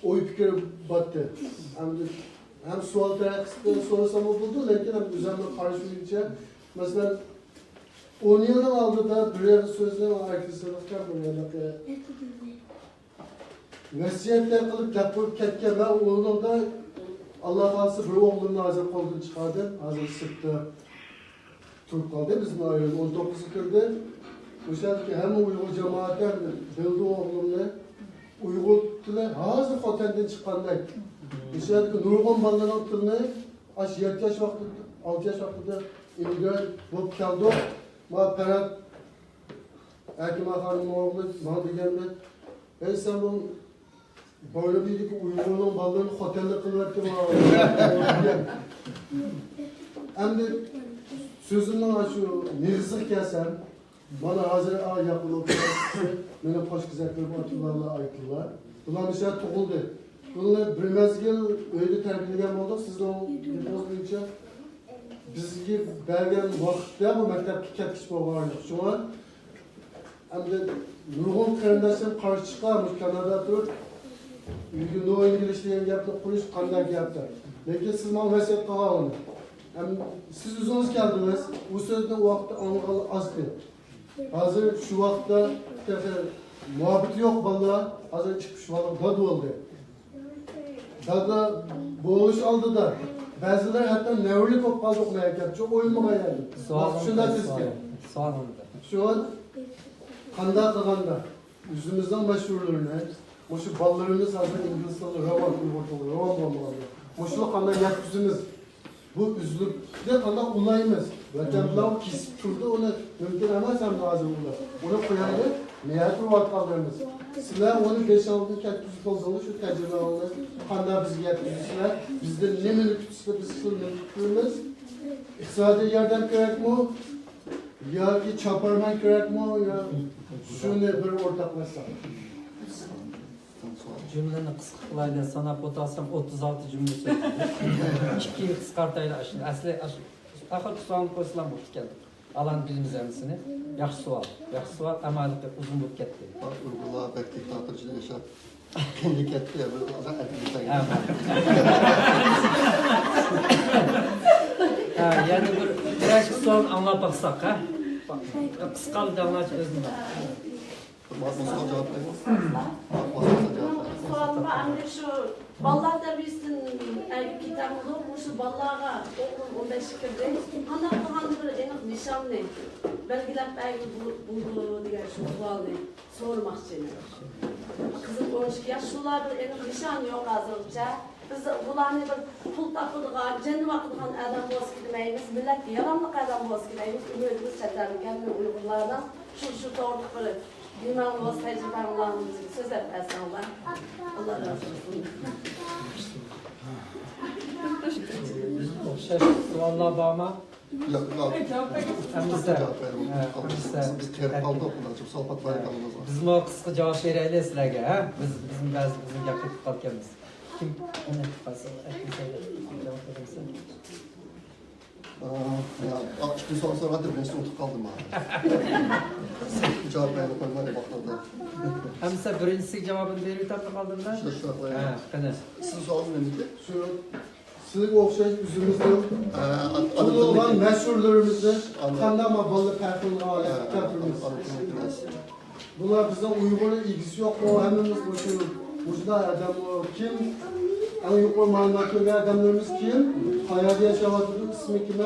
oy fikri batdi. hem sual tarafı sorusam oldu, lakin hem üzerine karşılayınca mesela 10 yılın aldıda bir sözler arkadaşlarımızdan böyle vasiyetler kılıp yapıp ketken ve oğlum da Allah kalsı bir oğlunun hazır kolunu çıkardı, hazır sıktı. Türk kaldı bizim ailemiz 19 yıldır. Mesela ki hem Uygur cemaatten bildi oğlumla Uygur tili hazır otenden çıkanlar. Mesela ki nurgun ballarının tilini 7 yaş vakti, 6 yaş vaktinde immigrant bulup geldi. Ma Perat Erkim Hanım'ın oğlu bana degenler. Ey sen bu böyle bir Uygur'un ballarını otelde kılıverken hem de sözümden şu nirzik kesen bana hazır yapılı beni hoş güzelliklerim atırlarla ayıtırlar. Bunlar mesela toğuldu. Bunlar bir mezgil öyle terbiyelegen olduk. Siz de o bildiğiniz boyunca bizge bergen vakitte bu mektepki ketkiş boğarlık. Şu an hem de nurgun karindaşım karşı çıkarmış Kanada dur. Bugün o İngilizceyen yaptı, kuruş kandak yaptı. Lakin siz mal mesele kalalım. Siz üzeriniz geldiniz. Bu sözde o vakti anlıkalı azdı. Hazır şu vakta muhabbeti yok vallahi. Hazır çıkmış vallahi dadı oldu. Dadı boğuluş aldı da. Bazıları hatta nevri kopmaz okmaya geldi. Çok oyunmaya geldi. Bak şunda sizge. Şu an kanda kaganda. Yüzümüzden başvurularına. Şu ballarımız hazır İngilizce'de roman kurbatılır. Roman bombaları. Moşuluk kanda yak yüzümüz. Bu üzlükte kanda kullanımız. Vatandaşlar kesip turdu onu mümkün ama sen lazım bunu. Onu koyalım. Nihayet bu vatkallarımız. Sizler onu 5-6 kent yüzük olduğunu şu tecrübe alınız. Kanda bizi yapmışlar. Bizde ne mülkütüsü biz şu mülkütümüz. İktisadi yardım gerek mi? Ya ki çaparman gerek mi? Ya şunu bir ortaklaşsa. Cümleni kıskılayla sana potasyum 36 cümle söyledim. 2 kıskartayla aşın. Asli ahır sualını koysulan bu geldi. Alan birimiz emisini. Yaxşı sual. Yaxşı sual ama uzun bu ketdi. Uygurlar pek diktatörcülük yaşap. Kendi ketti ya. Bu zaman erkeklikten Yani bir sual anlap baksak ha. Kıskalı da anlaç özünü var. Masal cevap verin. Masal cevap verin. Soğanma anne şu ballar da bilsin kitabı şu ballara oğlum 15 şekilde hanım bir enik nişan ne belgilep buldu diye şu sualı sormak için kızım 12 yaş şular bir enik nişan yok azırca biz bularını bir pul takıdığa cennet vakıdıgan adam boz gitmeyimiz millet yalanlık adam boz gitmeyimiz ümidimiz çatarın kendi Uygurlardan şu doğruluk bir bilmem boz tecrüben olanımız söz etmezsen Allah Allah razı olsun. Suallar bağma. Yok. Hemizde. Biz terip kaldık. Bunlar çok salpat var kalmamız var. Bizim o kısa cevap vereyle sizlerge ha. Bizim yakıp kalkıyoruz. Kim? Ne? Fasıl. Cevap verirse. Ya, 3 gün sonra da ben işte oturup kaldım ha. Cevap verin koymayla bakladı. Hemse birincisi cevabını verip tatlı kaldın da. Şu Ha, kını. Sizin sorunuz neydi? Şu sizin okşayıp yüzümüzde kulu olan meşhurlarımızda kandama balı performans yapıyoruz. Bunlar bizden Uygur'la ilgisi yok mu? Hemimiz boşuna adam o kim? En Uygur manatlı adamlarımız kim? Hayati yaşavatının ismi kime?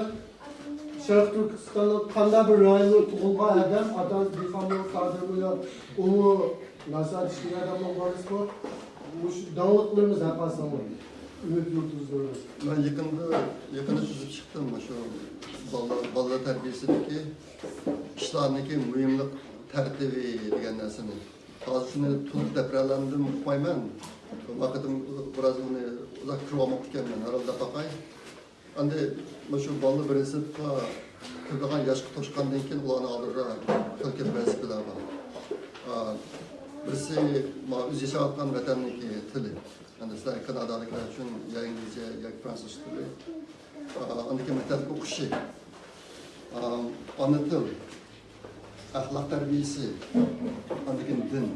Şarkı Türkistan'ın kanda bir raylı tuğulma adam bir kardırmıyor. Onu nasıl ilişkin adamla varız bu? Bu dağlıklarımız hep aslında. Ümit yurtuzlarımız. Ben yakında çözüp çıktım şu balla terbiyesindeki işlerindeki mühimlik tertibi degan narsani. Hozir shuni to'liq takrorlandim uqmayman. Vaqitim biroz uni uzoq kirib olmoqchi ekanman. Harolda taqay. Endi shu balla prinsipga kirdigan yoshga to'shqandan keyin ularni oldida qilgan vazifalar bor. Birisi o'zi yashayotgan vatanniki tili. Yani sizler Kanadalılar için ya İngilizce ya Fransız dili. Andaki maktab o'qishi, ana til, ahlak terbiyesi, andaki din.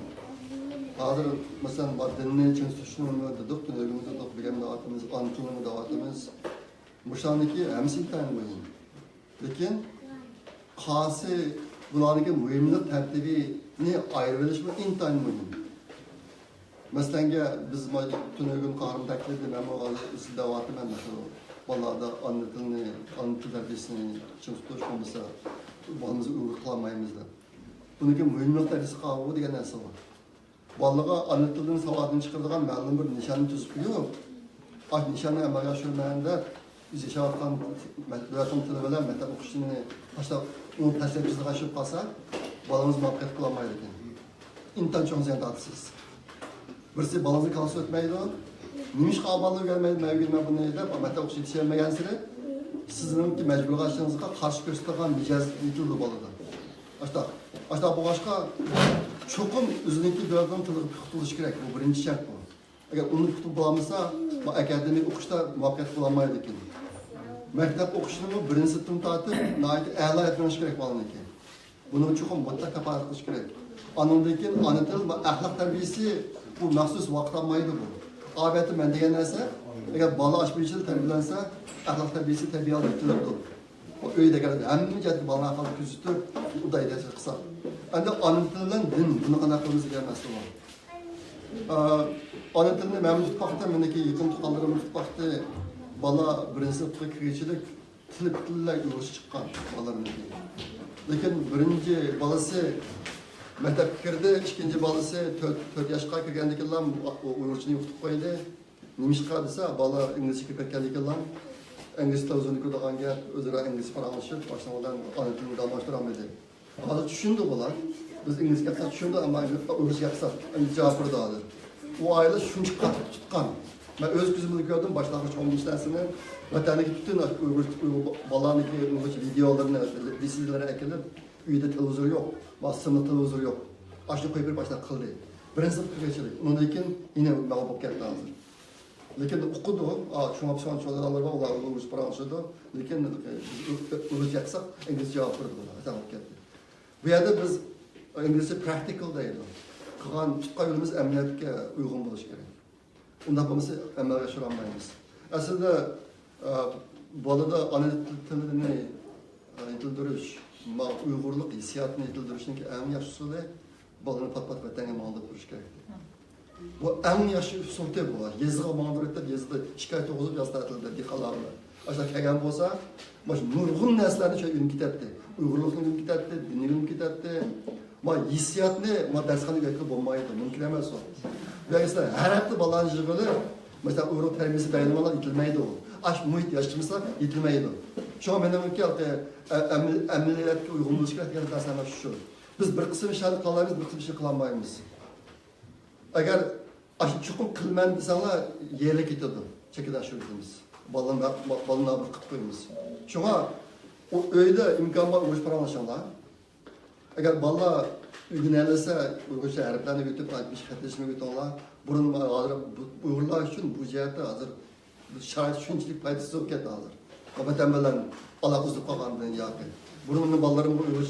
Hazır mesela dinni için suçlunmu dedik, dönüyoruz dedik, bir de atımız, antılımı da atımız. Bu şandaki hemsi intihar mühim. Lakin kası bularındaki mühimlik tertibini ayrılışma intihar mühim. Mesela biz tünögün kahraman taklidi ben o sizde vaatım ben mesela vallahi da anlatıl terbiyesini için tutuş olmasa balımızı uygulamayımız da. Bununki mühimlik terisi kavga diye nasıl var? Vallahi anlatıldığın savadını çıkardığın məlum bir nişanı tüzüp biliyor. Ay nişanı ama yaşırmayanda biz yaşarken dövətən tələbələr məktəb oxuşunu başta onun təsəvvürünü aşıb qalsa balımız muhabbet kılamaydı ki. İntan çok ziyan tatsız. Birisi balımızı kalsı ötmeydi o. Nimiş qaballığı gelmeydi, mevgilme bunu neydi? Məktəb oxuş yetişemegen siri sizin ki mecbur qaçtığınızda karşı gösteren micaz yıkıldı balıda. Aşta bu başka çokum üzerindeki dövden tutuluş gerek. Bu birinci şart bu. Eğer onu tutup bulamasa, akademik okuşta muhabbet bulamaydı ki. Mektep okuşunu birinci sınıftan tatıp, nahit âlâ etmeniz gerek balını ki. Bunun çokum mutlaka kapalı kılış gerek. Anındaki anıtıl ve ahlak terbiyesi bu mahsus vaktanmaydı bu. Ağabeytim ben degen neyse, eğer balı açmayıcılığı terbiyelense, ahlak terbiyesi terbiye alıp getirirdi. O öyle geldi. Hem ceddi balına akalı küzütür, o da edecek kısa. Anda anıtılan din, bunu kanaklarımızı gelmesi var. Anıtılını memnun tutmakta, mendeki yakın tutanlarımı tutmakta, bala birinci sınıfta kiricilik, tiliyle yürüyüş çıkan balalarındaki. Lakin birinci balası mektep kirdi, ikinci balası 4 yaşka kirgendeki lan uyurçunu yutup koydu. Nimiş kadıysa bala İngilizce kirgendeki lan İngiliz televizyonu kurduğun gel, özüre İngiliz faranlaşıp, başlamadan anıtılını dalmıştıramıydı. Hazır düşündü bunlar. Biz İngiliz yapsak düşündü ama Uyghur yapsak cevapları da alır. O aile şunç kat tutkan. Ben öz gözümü gördüm başlangıç 15 tanesini. Vatandaki bütün Uyghur balandaki Uyghur videolarını, liselere eklenip, üyede televizyon yok, basında televizyon yok. Açlı koyup bir başta kıldı. Birinci sınıf geçirdik. Onunlayken yine mağlup geldi hazır. Lakin okudu, şuna pişman çoğalar var, onlar Uyghur paranlaşırdı. Lakin Uyghur yapsak İngiliz cevap verdi buna. Bu yerde biz İngilizce practical değil. Kılan tutkan yolumuz emniyetke uygun buluş gerek. Ondan bulması emniyet yaşayamayız. Aslında balada ana tilini yetildiriş, Uygurluk hissiyatını yetildiriş ki en yaşlısı da balını pat vatanga mağlup duruş gerek. Bu en yaşlı üsulde bu. Yazığa mağdur ettir, yazıda şikayet okuzup yazıda dikalarla. Aşağı kelgen bolsa, nurgun neslerini şöyle ünlük etti. Uygurluğun ünlük etti, dinin ünlük etti. Hissiyatını dershanı gökü bulmaydı, mümkün emez o. Dolayısıyla her hafta balancılığı, mesela Uygur terbiyesi dayanamalar itilmeydi o. Aş muhit yaşımızda itilmeydi. Şu an benim ülke emniyetki uygunluğu çıkarak yani dershanı şu. Biz bir kısım işleri kılamayız, bir kısım işleri kılamayız. Eğer çukur kılmen desenler yerle gidiyordu. Çekiden şu ülkemiz. Balına bir kıt koyumuz. Şuna öyle imkan var Uygur paranlaşanlar. Eğer balla ürünlerse Uygur şehirlerine götürüp bir şirketleşme götürüyorlar. Bunun Uygurlar için bu cihette hazır şahit şunçilik faydası yok etti hazır. Ama temelen alakası kalkandığın yakın. Bunun balların bu Uygur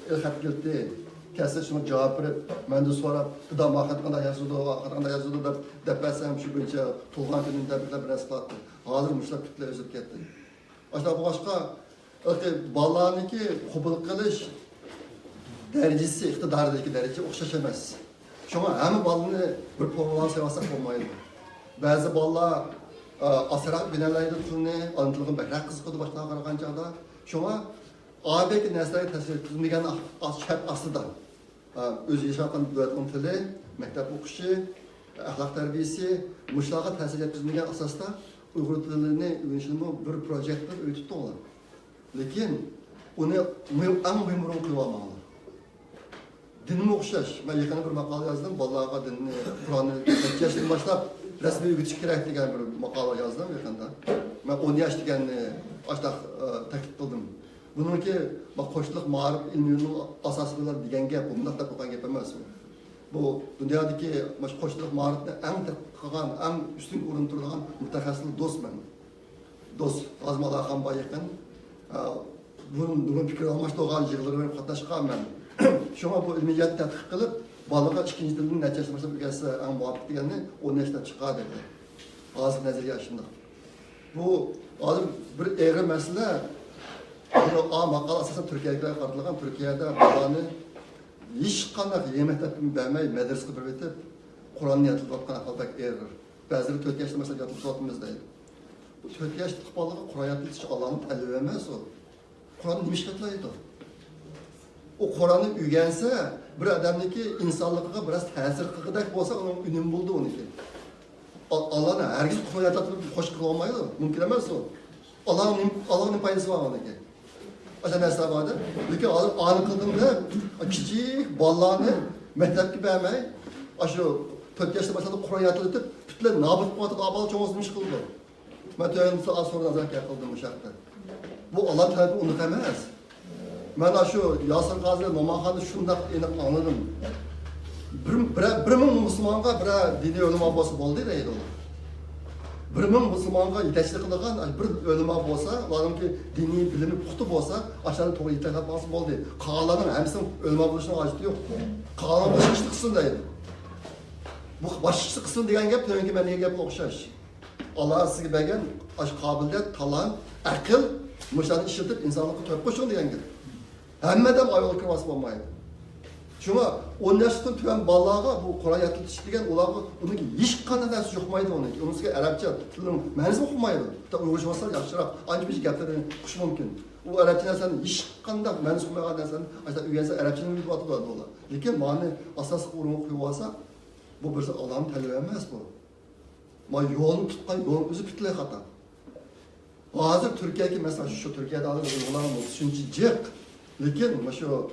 ilhat geldi. Kesse şunu cevap verip, ben de sonra gıda hakikaten yazıldı da depresem şu günce Tuğhan günün tebrikler biraz kalktı. Hazırmışlar kütle özüp gitti. Aslında bu başka ballarınki kubuluk kılış derecesi, iktidardaki derece okşaşamaz. Şuna hem balını bir programdan sevasak olmaydı. Bazı ballar asarak binelerdi türüne, anıtılığın bekrak kızıkıdı başına karakan çağda. Şuna ağabeyki nesneleri tesir ettirmeyen şart aslıdan. Öz yaşayan dövletin tili, mektep okuşu, ahlak terbiyesi, müşlağa tesir ettirmeyen asasda Uygur dilini öğrenişini bir projektör öğütüttü olan. Lakin onu en mühim rol kılamalı. Dinime okşaş. Ben yakına bir makale yazdım. Vallahi dinini, Kur'an'ı 2 yaşından başlap resmi öğütüş gerek diye bir makale yazdım yakında. Ben 10 yaş diyenini açtak teklif kıldım. Bununki koşuluk mağarip ilminin asasıdırlar diyen gap, bundan da kokan gap emez. Bu dünyadaki koşuluk mağaripte en üstün urun turduğun mütehassıslı dost ben. Dost, azmalı akam bayıkın. Bunun fikir almaş doğan yığıları benim katlaşkan ben. Şuna bu ilmiyat tetkik kılıp, balaga ikinci dilini neçe yaşta başlap öğrense en muvaffak deganini 10 yaşta çıkar dedi. Hazır nazariye aşında. Bu adım bir eğri mesele. Bunu A makal asasen Türkiye'ye kartılgan Türkiye'de balani hiç kanak yemek tepkimi vermey medresine bir betip Kur'an'ı yatılıp atkan akaldak eğrir. Bazıları 4 yaşta mesela yatılıp atımız değil. Bu 4 yaşta balığı Kur'an yatılıp hiç Allah'ın talebi vermez o. Kur'an nimiş katlaydı. O Kur'an'ı ügense bir adamdaki insanlıkına biraz tesir kıkıdak olsa onun ünüm buldu onu ki. Allah'ın herkes Kur'an yatılıp hoş kılmaydı. Mümkün emez o. Allah'ın paydası var ona ki. Aşağı nesne vardı. Lakin anı kıldığımda küçük ballarını mehtap gibi emey aşağı 4 yaşta başladı Kur'an yatılıp bütünler nabıt kuatı kabalı çoğuzmuş kıldı. Ben tövbesi az sonra nazar kıldım uşakta. Bu Allah talebi unutamaz. Ben şu Yasir Gazi Nomanxan'ı şundak anladım. Bir Müslümanға bir dini ölüm abası oldu deydi o. Bir Müslümanға yetekçilik kılgan bir ölüm abası, ularning ki dini bilimi puxta olsa, aşağıda to'g'ri yetakchi abası oldu. Qolganlarning hammasini ölüm abasının acıtı yok. Qolgan boshqa qilsin deydi. Bu boshqa qilsin degan gap to'yinki men degan gapga o'xshash. Allah sizga bergan qobiliyat, talant, aql, mushlarni ishlatib insonlikka to'yib qo'shing degan gap. Hammadan ayol kirmasi bo'lmaydi. Shunga 10 yoshdan tugan bolalarga bu Qur'on yatilish degan ularga uning hech qanday narsa yo'qmaydi uning. Unisiga arabcha tilning ma'nosi o'qimaydi. Bitta uyg'urcha bo'lsa yaxshiroq, ancha bir gaplarni tush mumkin. U arabcha narsani hech qanday ma'nosi bo'lmagan narsani aytsa o'rgansa arabchani bilib o'tadi ular. Lekin ma'ni asosiy o'ringa qo'yib olsa, bu bir Allohning talebi emas bu. Ma yo'lni tutgan yo'l o'zi butunlay xato. Hozir Turkiyaga mesela şu Türkiye'de adı uygulanan shuncha jiq. Lekin şu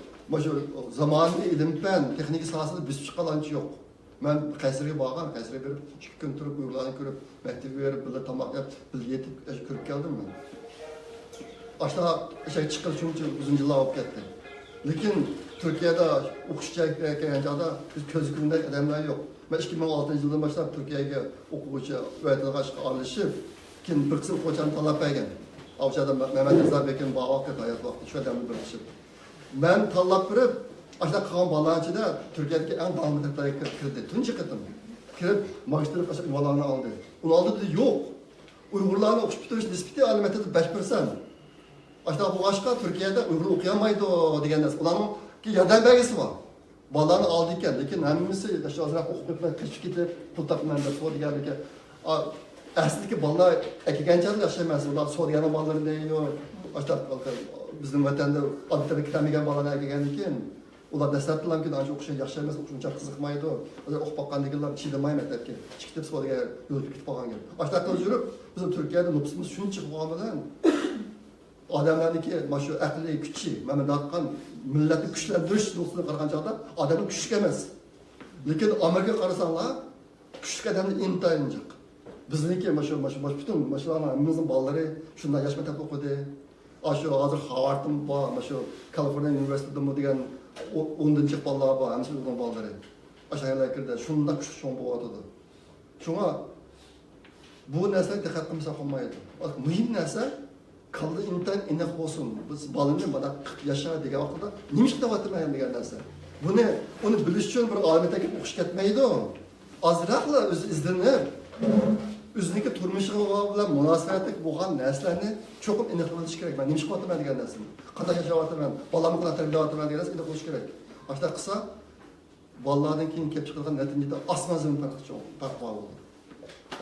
zamanı ilim-fan, texnik sahasida biz chiqqancha yo'q. Men Qaysirga borgan, Qaysirga berib 2 kun turib uyg'urlarni ko'rib, maktabga berib, birga tomoq yeb, birga yetib ko'rib keldim men. Aşta ishga chiqqan shuncha uzun yillar olib ketdi. Lekin Turkiyada o'qishga kelgan chog'da biz ko'z ko'rgandek odamlar yo'q. Ben 2006 yıldan başlap Türkiye'ye o'quvchi öğretilg'ashga olishib, keyin bir qism o'quvchilarni tanlab bergan. Avchada Mehmet Rıza Bekir'in bağlı hayat vakti şu adamı bir kişi. Ben tanlab berib, aşağı kalan balalar ichida Türkiye'deki en davomli maktablarga kirdi. Tunji qitim. Kirib, magistrlik aşağı ünvanlarını aldı. Onu aldı dedi, yok. Uygurlarni o'qish bitirish nisbati alimiyatida 5%. Aşağı bu aşka Türkiye'de Uygur okuyamaydı degan narsa. Ularning yordam belgesi var. Balalarni aldı ekan, lekin hammasi aşağı azroq o'qib ketmay, qichib ketib, pul topman deb so'raganligi. Aslidagi bolalar kelganchalik yaxshi emas. Ular so'ragani bolalar deydi, aşağı bizning vatanda obituriyent kitamagan bolalar kelgandan keyin ular dastlabki ancha o'qish yaxshi emas, o'qishga qiziqmaydi. Ular o'qib boqqandagilar chidamay maktabga chiqib so'ragan yo'lga ketib qolgan. Aşağı qilib yurib, bizim Turkiyada nupsimiz shuncha bo'lgan bilan odamlarniki mana shu aqliy kuchi, mana bunaqan millatni kuchlantirish nuqtasidan qaragan chog'da odamning kuchli emas. Lekin Amerika qarasanglar, kuchli odamni intayin jiq. Bizniki mana shu butun mana shularning hammamizning bolalari shunday yosh maktabda o'qidi. Aşağı hozir Harvard'da bor, mana shu Kaliforniya universitetida degan 10-chi bolalar bor, hammasi o'qigan bolalari. Aşağı yerlarga shunday kuchli cho'ng bo'lyotdi. Shunga bu narsaga diqqat qilmasa qolmaydi. Muhim narsa kaldı imtihan iniq bo'lsin. Biz balani mana 40 yoshga degan vaqtda nima ish qilyapman degan narsa. Uni bilish uchun bir olimga o'qish ketmaydi. Azroqla o'zi izlanib, o'ziniki turmushi bilan munosabatli bo'lgan narsalarni cho'qim iniq bilish kerak. Men nima ish qilyapman degan narsani. Qanday yashayapman, bolamni qanday tarbiyalayapman degan narsani iniq bilish kerak. Boshqa qilsa, bolalardan keyin kelib chiqadigan natijada osmon-zamin farqi bor bo'ldi.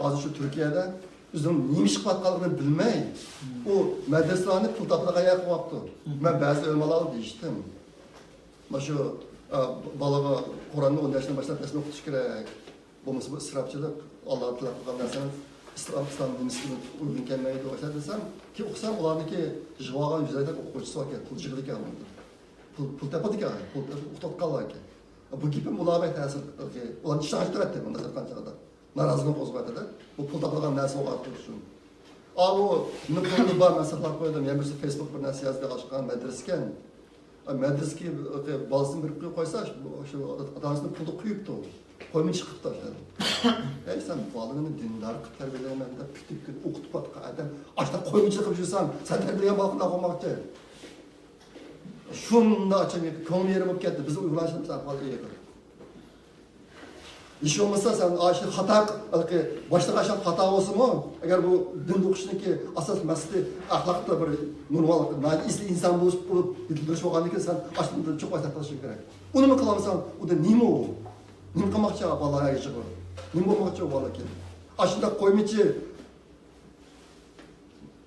Hozir shu Turkiyada bizim neymiş qatqanligini bilmey, o madrasalarni pul toplagan yapıptı. Ben bazı ölmalarni deyishdim. Mana shu balaga Qur'onni 10 yoshdan boshlab tasni o'qitish kerak. Bo'lmasa bu isrofchilik, Alloh tilab qilgan narsani islom dinisiga uygun kelmaydi o'sha desam, ki o'qisam ularniki javogan yuzayda o'quvchisi bor ekan, pul jig'li ekan. Pul topadi ekan, pul o'qitganlar ekan. Bu gapim ularga ta'sir qildi. Ularni ishonch tarafdan bunda qanchada. Narazılık ozbatida bu pul toplagan narsa o'qib tursin. O nima bor maslahat qo'ydim. Yani birisi Facebook bir narsa yozdi, ochgan madraskan. Madrasga bolasini bir qo'yib qo'ysa, shu otasining pulni qo'yibdi. Qo'ymay chiqib tashladi. Ey sen bolani dindor qilib tarbiyalayman deb putik kun o'qitib batgan adam, ashta qo'ymay chiqib yursan, sen tarbiyaga boqib qo'ymoqchi. Shunda ochib ko'ngil yeri bo'lib ketdi. Biz uyg'onishimiz ahvol ega. Hiç olmasa sen aşı hata, başta aşan hata olsun mu? Eğer bu din okuşundaki asas mesele ahlakta bir normal, nacisli insan bulup bildirmiş olan ki sen aslında çok başlatlaşın gerek. Onu mu kılamsan, o da nime o? Nime kılmakça Allah'a geçiyor. Nime olmakça o valla ki. Aslında koymaçı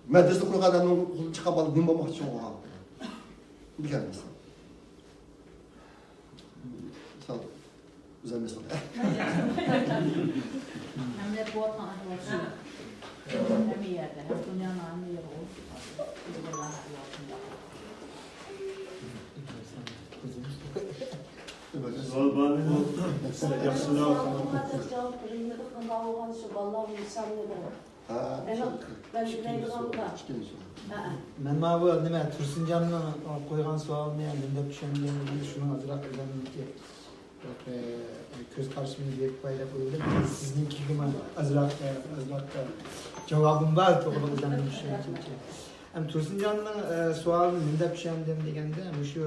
medrese kurulu adamın çıkan balı nime olmakça o valla. Bir kere mesela. Sağ ol. Güzel mesele. Hem de bu atma olsun. Hem iyi yerde, hem dünyanın anı yeri olsun. Sual bana ne? Yapsın o. Ben ma bu nima Tursunjanning qo'ygan savolni ham dinlab tushunganimdan shuni ozroq o'zimniki ko'z qarshimga berib qo'yib o'yladim. Siznikiga man ozroq javobim bor to'g'ri o'zimni tushunishimcha. Ham Tursunjanning savolini dinlab tushundim deganda shu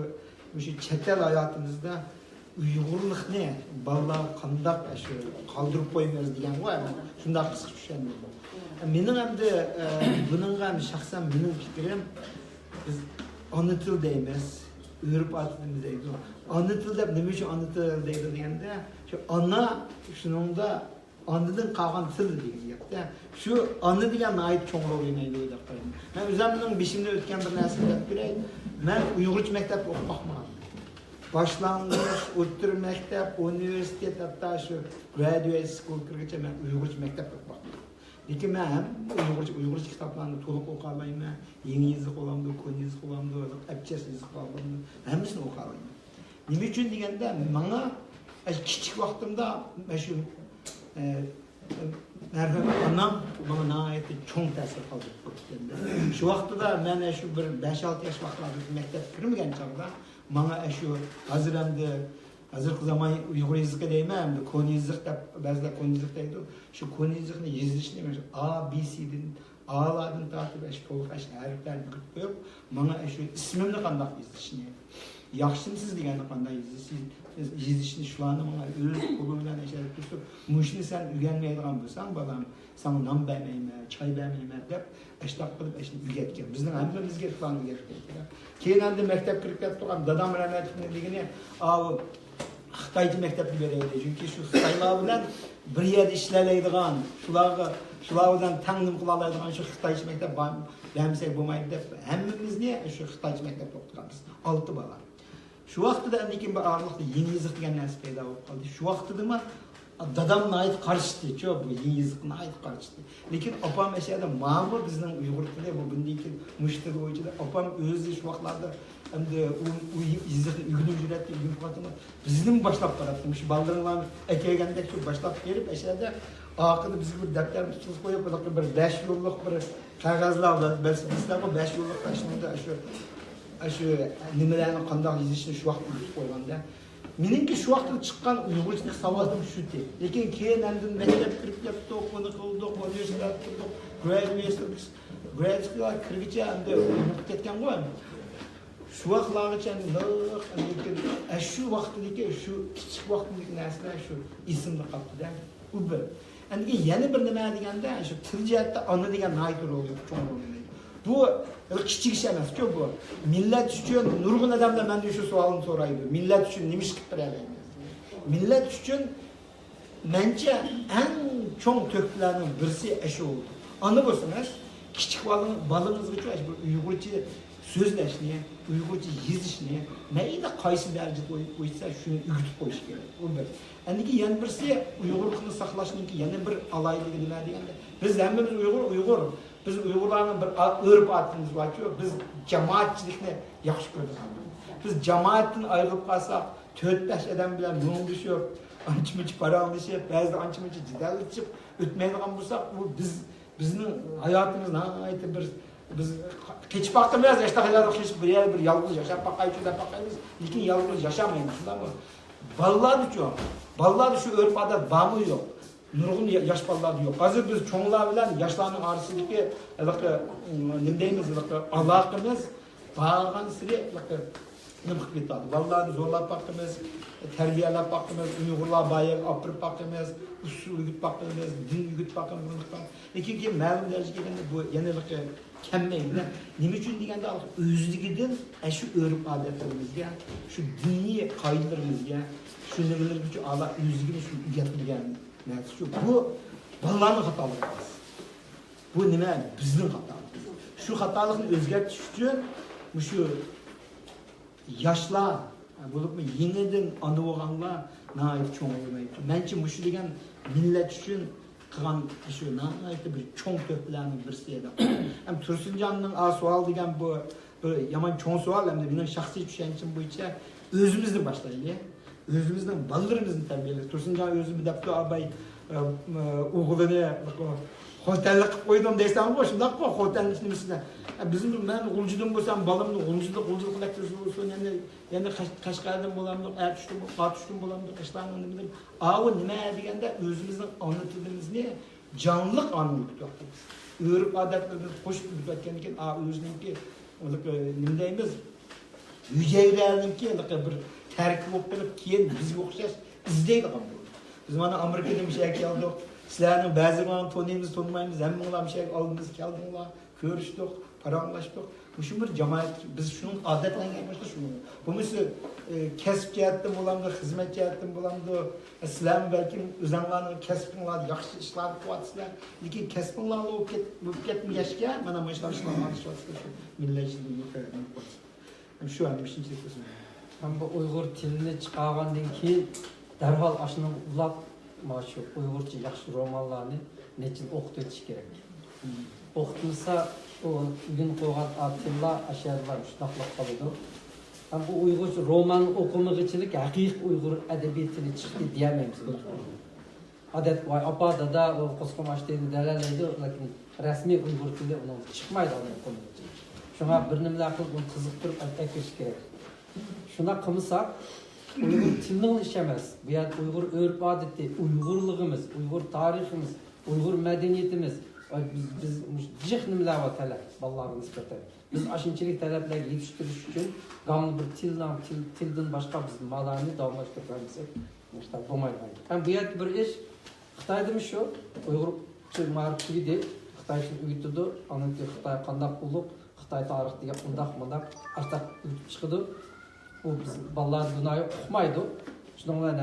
chet el hayotimizda Uyg'urlikni bolalar qandoq shu qoldirib qo'ymaymiz degan ғой. Shundoq qisqa tushundim. Mening hamda buningga shaxsan mening fikrim biz ona til deymiz, o'rib atimiz deydi. Ona til deb nima uchun ona til deydi deganda, shu ona shuningda onadan qolgan til degan gapda. Shu ona degan ayt cho'ngroq o'ynaydi deb qo'yaman. Men o'zimning beshimda o'tgan bir narsani deb beray. Men Uyg'urcha maktabda o'qib boqmadim. Başlangıç, o'rta maktab, universitet, hatto shu graduate school kirgacha men Uyg'urcha maktabda o'qib boqdim. Lekin men ham Uyg'urcha kitoblarni to'liq o'qiy olmayman. Yangi yoziq olamdi, ko'n yoziq olamdi, abchas yoziq olamdi. Hammasini o'qiy olmayman. Nima uchun deganda, menga kichik vaqtimda shu merhum anam bana nihayetli çok ta'sir qoldirdi. Shu vaqtida men shu bir 5-6 yosh vaqtlarda maktabga kirmagan chog'da menga shu hozirgi zamon Uyg'ur yoziqi deyman, ko'n yoziq deb ba'zilar ko'n yoziq deydi. Shu ko'n yoziqni yozishni A, B, C'dan A'lardan tortib shu to'liq harflarni qilib qo'yib, menga shu ismimni qanday yozishni, yaxshimisiz deganni qanday yozishni shularni menga o'z qo'li bilan ishlab turib, mushni sen o'rganmaydigan bo'lsang, bolam, sana non bermayman, choy bermayman deb ishtaq qilib ishni o'rgatgan. Bizning hammamizga plan o'rgatgan. Keyin endi maktabga kirib ketib turgan dadam rahmatligini Xitoycha maktabga beraydi. Chunki shu Xitoylar bilan bir yerda ishlaydigan, shular bilan tanglim qila oladigan shu Xitoycha maktab bermasak bo'lmaydi deb hammamizni shu Xitoycha maktabda o'qitganmiz. 6 bola. Shu vaqtida lekin bir orliqda yangi yoziq degan narsa paydo bo'lib qoldi. Shu vaqtida dadamni aytib qarshidi, bu yangi yoziqni aytib qarshidi. Lekin opam ashada ma'lum bizning Uyg'ur tili bu bundan keyin mushtir bo'yicha opam o'zi shu vaqtlarda endi u yoziqni o'rganib yuradi, bizning boshlab qarabdi. Shu baldırlarni kelgandek shu boshlab berib ashada oxirida bizga bir daftar tutib qo'yib, bir 5 yo'llik bir qog'ozlar bilan bizlar bu 5 yo'llik tashnida shu nimalarni qanday yozishni shu vaqtda tutib qo'yganda meningki shu vaqtda chiqqan Uyg'urcha savodim shu edi. Lekin keyin endi maktabga kirib ketdik, o'qib qildik, universitetga kirdik, graduate kirgicha endi o'qib ketgan qo'y. Shu vaqtlargacha lekin shu vaqtdagi shu kichik vaqtdagi narsalar shu esimda qoldi-da. U bir. Endi yana bir nima deganda shu til jihatda ona degan nayt rol o'ynaydi. Bu kichik ish emas-ku bu. Millat uchun nurg'un odamlar mendan shu savolni so'raydi. Millat uchun nima ish qilib beradi? Millat uchun mencha eng cho'ng to'plarning birisi shu bo'ldi. Ona bo'lsangiz, kichik bolamizga bu Uyg'urcha so'zlashni, Uyg'urcha yozishni, mayda qaysi darajada qo'ysa shuni o'rgatib qo'yish kerak. Bu bir. Endi yana birisi Uyg'urlikni saqlashning yana bir aloyligi nima deganda, biz hammamiz Uyg'ur. Biz Uyg'urlarning bir urf odatimiz bor-ku, biz jamoatchilikni yaxshi ko'ramiz. Biz jamoatdan ayrilib qolsak, 4-5 odam bilan mungishib, ancha-muncha paranglashib, ba'zida ancha-muncha jidallashib o'tmaydigan bo'lsak, bu bizning hayotimizni aytib biz kechib baqmaymiz, ishtahalar kechib bir yolg'iz yashab baqaychi deb baqaymiz, lekin yolg'iz yashamaymiz, shundaymi? Bolalar shu urf odat bormi yo'q? Nurg'un yosh bolalar yo'q. Hozir biz cho'nglar bilan yoshlarning orasidagi nima deymiz, aloqamiz borgan siri nima qilib ketadi. Bolalarni zo'rlab boqamiz, tarbiyalab boqamiz, Uyg'urlar bayaq opirib boqamiz, usul o'rgatib boqamiz, din o'rgatib boqamiz. Lekin keyin ma'lum darajaga kelganda bu yanaliqi kammaydi. Nima uchun deganda o'zligidan shu o'rib odatlarimizga, shu diniy qoidalarimizga, shu nimalar uchun Allah o'zligini shu o'rgatmagan narsa shu. Bu bolalarning xatoligi emas. Bu nima bizning xatomiz. Shu xatolikni o'zgartirish uchun shu yoshlar bo'libmi yenidan ona bo'lganlar nihoyat cho'ng bo'lmaydi. Mencha shu degan millat uchun qilgan shu nihoyat bir cho'ng to'plarning birisi edi. Ham Tursunjonning savol degan bu yomon cho'ng savol, hamda mening shaxsiy tushunchim bo'yicha o'zimizni boshlaylik. O'zimizning bolalarimizni tarbiyalaylik. Tursunjon o'zi bir daftar abay o'g'lini xo'tallik qilib qo'ydim desam, shundoq qilib xo'tallik nimasida. Bizim men g'uljidan bo'lsam, bolamni g'uljilik qilib yana Qashqardan bo'lamdi, Ertushdan, Qatishdan bo'lamdi, Qishlarni nima deb, avu nima deganda o'zimizning ona tilimizni jonliq anglab o'tyapmiz. O'rib odatlarimizni qo'shib o'tayotgan ekan, o'ziningki nima deymiz? Hujayralarningki bir tarkib bo'lib turib, keyin bizga o'xshash izlaydigan bo'ldi. Biz mana Amerikada bir şey keldik. Sizlarning ba'zilarini tanıymiz, tanımaymiz, hammalar bir şey oldingiz keldinglar, ko'rishdik, paranglashdik. Shu bir jamoat, biz shuni odatlangan boshqa shuni. Bunisi kasb jihatdan bo'lamdi, xizmat jihatdan bo'lamdi. Sizlar balki o'zinglarning kasbinglarni yaxshi ishlar qilyapsizlar, lekin kasbinglarni bo'lib ketmagachga mana bu ishlarni qilyapsizlar. Millatchilik yo'q. Shu ham beshinchi qism. Ham bu Uyg'ur tilini chiqargandan keyin darhol ashuni ulab shu Uyg'urcha yaxshi romanlarni nechun o'qitib o'tish kerak. O'qitilsa o gün qo'ygan atilla asharlar shunaqla qoladi. Ham bu Uyg'urcha roman o'qimagichilik haqiqiy Uyg'ur adabiyotini chiqdi deyamaymiz. Odat voy opa dada o qo'sqomashdeni dalalaydi, lekin rasmiy Uyg'ur tili uni chiqmaydi uni o'qimagichi. Shunga bir nima qilib uni qiziqtirib aytish kerak. Shuna qilmasak Uyg'ur tilining ishi emas. Bu yerda Uyg'ur urf odati, Uyg'urligimiz, Uyg'ur tariximiz, Uyg'ur madaniyatimiz biz jiq nimalar va talab bolalarga nisbatan. Biz ashunchalik talablarga yetishtirish uchun qanday bir tildan boshqa biz madaniyat davomlashtiramiz. Mushta bo'lmaydi. Ham bu yerda bir ish Xitoydami shu Uyg'urcha ma'rifati Xitoycha uyutdi, aniki Xitoy qandaq ulug', Xitoy tarixidagi undaq astaq chiqdi. Bu biz bolalar dunyoga uqmaydi. Shundan